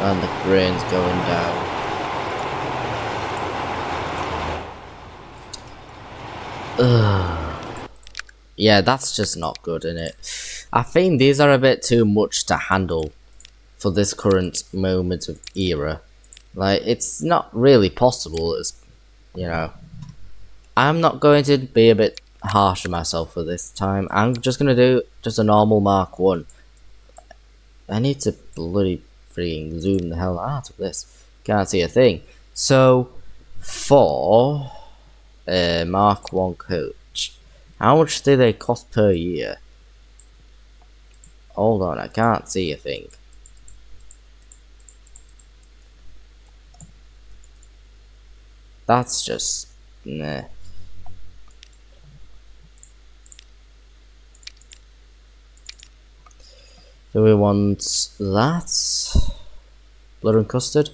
And the grain's going down. Ugh. Yeah, that's just not good, innit? I think these are a bit too much to handle for this current moment of era. Like, it's not really possible, as, you know. I'm not going to be a bit harsh on myself for this time. I'm just gonna do just a normal Mark 1. I need to bloody freaking zoom the hell out of this. Can't see a thing. So, for Mark 1 coach, how much do they cost per year? Hold on, I can't see a thing. That's just nah. Do we want that? Blood and custard?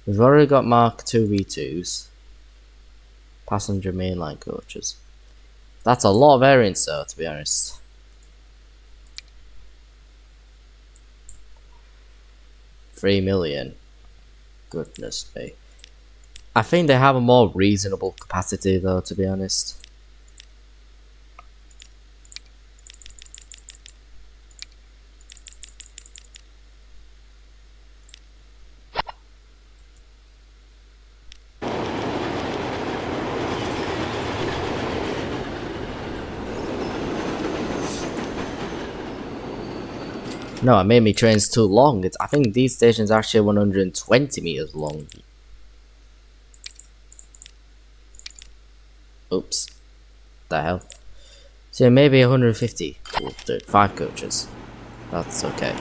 We've already got Mark 2 V2s. Passenger mainline coaches. That's a lot of variants though, to be honest. $3 million. Goodness me. I think they have a more reasonable capacity though, to be honest. No, I made me trains too long. I think these stations are actually 120 meters long. Oops. The hell. So maybe 150. We'll do 5 coaches. That's okay.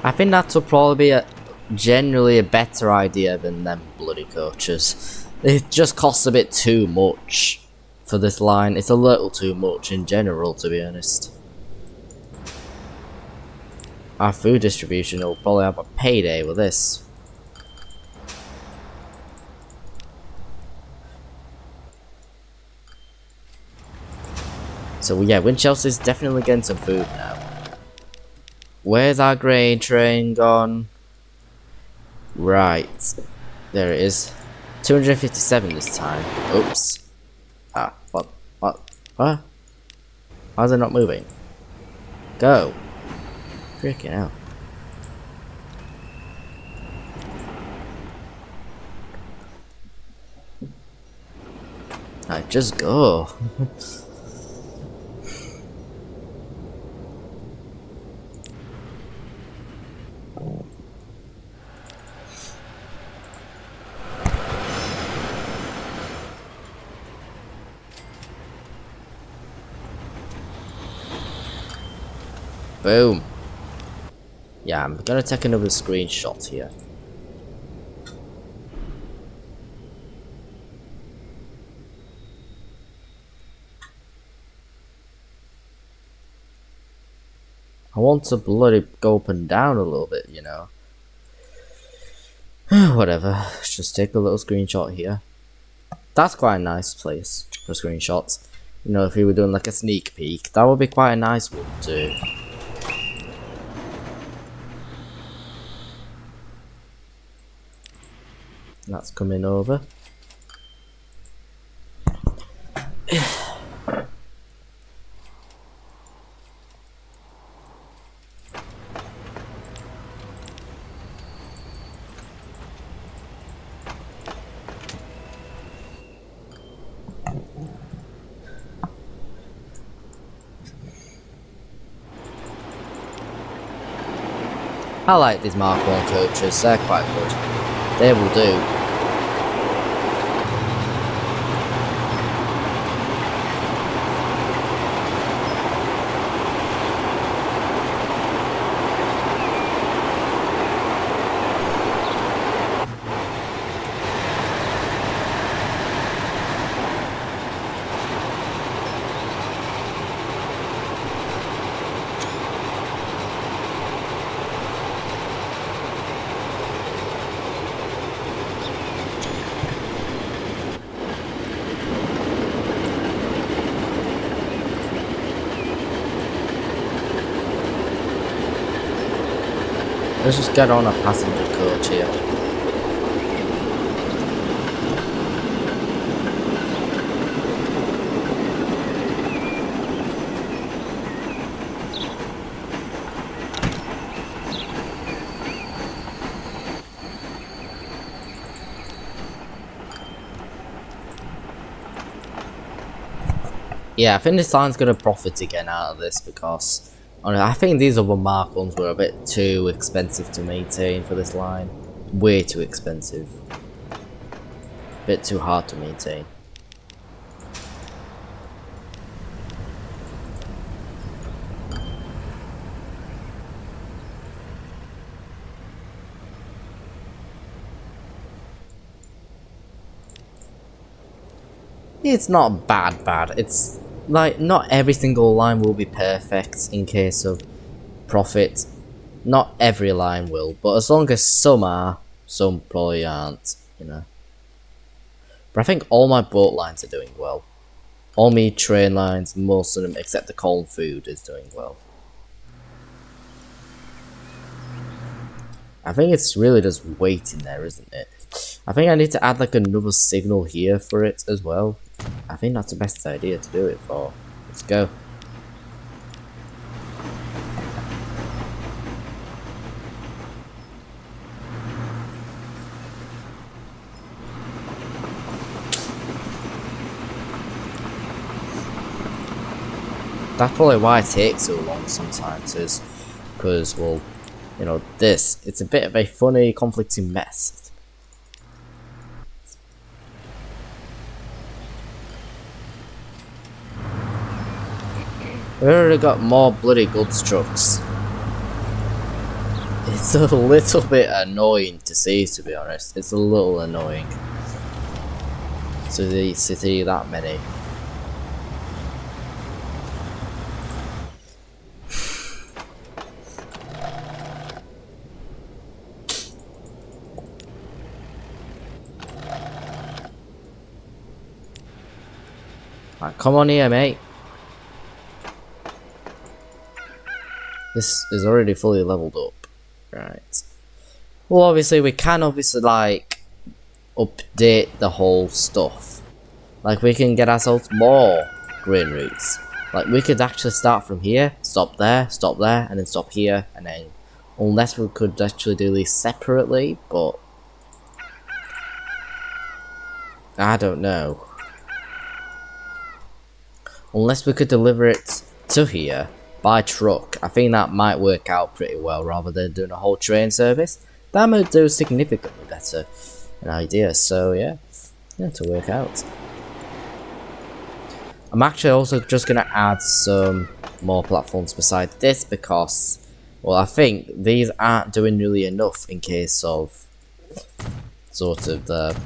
I think that would probably be generally a better idea than them bloody coaches. It just costs a bit too much for this line. It's a little too much in general, to be honest. our food distribution will probably have a payday with this. So yeah, Winchelsea's definitely getting some food now. Where's our grain train gone? Right. There it is. 257 this time. Oops. Ah, what? What? What? How's it not moving? Go. Freaking hell. Alright, just go. Boom. Yeah, I'm gonna take another screenshot here. I want to bloody go up and down a little bit, you know. Whatever, let's just take a little screenshot here. That's quite a nice place for screenshots. You know, if we were doing like a sneak peek, that would be quite a nice one too. That's coming over. I like these Mark 1 coaches, they're quite good. They will do. Let's just get on a passenger coach here. Yeah, I think this line's gonna profit again out of this because I think these other Mark ones were a bit too expensive to maintain for this line. Way too expensive. Bit too hard to maintain. It's not bad. It's like not every single line will be perfect in case of profit. Not every line will, but as long as some are, some probably aren't, you know. But I think all my boat lines are doing well. All my train lines, most of them except the cold food is doing well. I think it's really just waiting there, isn't it? I think I need to add like another signal here for it as well. I think that's the best idea to do it for. Let's go. That's probably why it takes so long sometimes, is because, well, you know, it's a bit of a funny, conflicting mess. We already got more bloody goods trucks. It's a little bit annoying to see, to be honest. It's a little annoying to see that many. Right, come on here, mate. This is already fully leveled up. Right. Well, obviously, we can like update the whole stuff. Like, we can get ourselves more grain routes. Like, we could actually start from here, stop there, and then stop here, and then... Unless we could actually do these separately, but... I don't know. Unless we could deliver it to here by truck. I think that might work out pretty well, rather than doing a whole train service. That might do significantly better an idea, so yeah. Yeah, to work out. I'm actually also just gonna add some more platforms beside this because, well, I think these aren't doing really enough in case of sort of the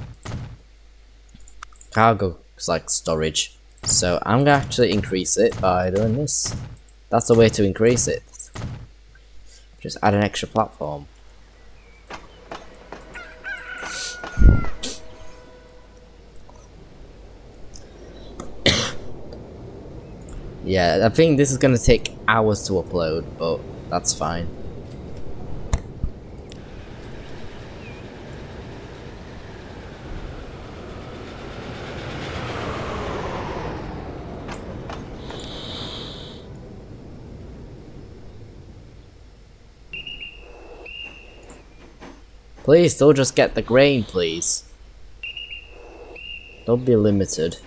cargo like storage. So I'm gonna actually increase it by doing this. That's the way to increase it. Just add an extra platform. Yeah, I think this is gonna take hours to upload, but that's fine. Please, don't just get the grain, please. Don't be limited.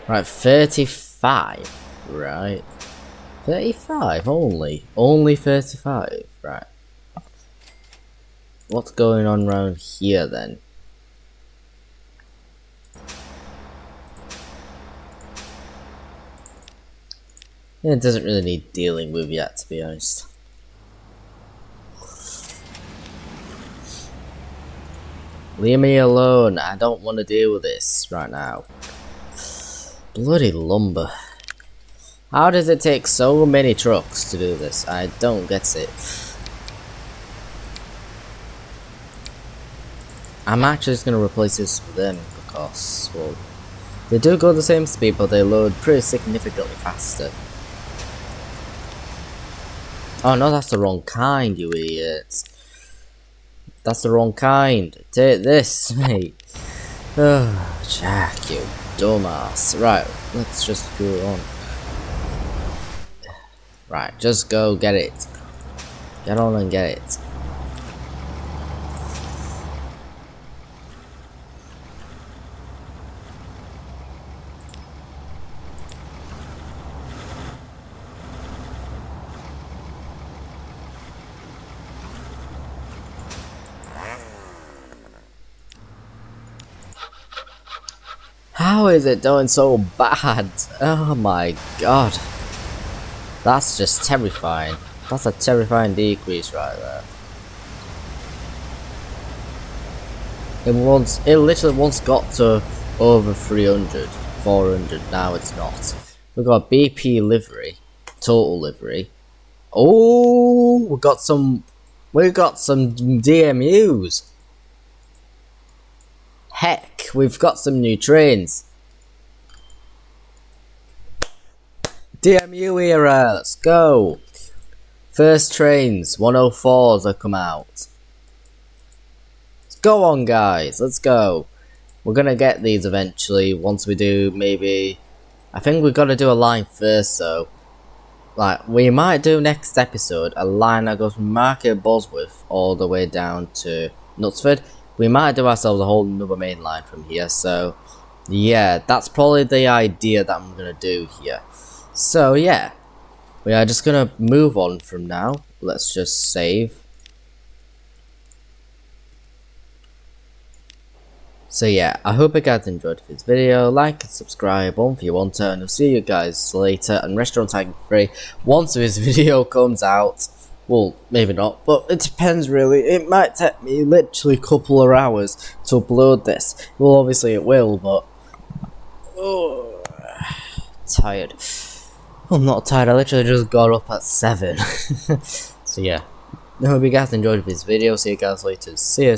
Right, 35. Right. 35 only. Only 35. Right. What's going on around here then? Yeah, it doesn't really need dealing with yet, to be honest. Leave me alone. I don't want to deal with this right now. Bloody lumber. How does it take so many trucks to do this? I don't get it. I'm actually just gonna replace this with them because, well, they do go the same speed, but they load pretty significantly faster. Oh no, that's the wrong kind, you idiots. That's the wrong kind. Take this, mate. Oh, Jack, you dumbass. Right, let's just go on. Right, just go get it. Get on and get it. How is it doing so bad? Oh my god. That's just terrifying. That's a terrifying decrease right there. It literally once got to over 300, 400, now it's not. We've got BP livery, total livery. Oh, we got some DMUs. Heck, we've got some new trains. DMU era, let's go. First trains, 104s have come out. Let's go on, guys, let's go. We're gonna get these eventually once we do maybe... I think we've got to do a line first, though. Like, we might do next episode a line that goes from Market Bosworth all the way down to Knutsford. We might do ourselves a whole another main line from here, so yeah, that's probably the idea that I'm gonna do here. So yeah, we are just gonna move on from now. Let's just save. So yeah, I hope you guys enjoyed this video. Like and subscribe on if you want to, and I'll see you guys later. And Restaurant Tag Free, once this video comes out, well, maybe not, but it depends really. It might take me literally a couple of hours to upload this. Well, obviously it will, but tired. I'm not tired. I literally just got up at 7. So yeah, I hope you guys enjoyed this video. See you guys later. See you.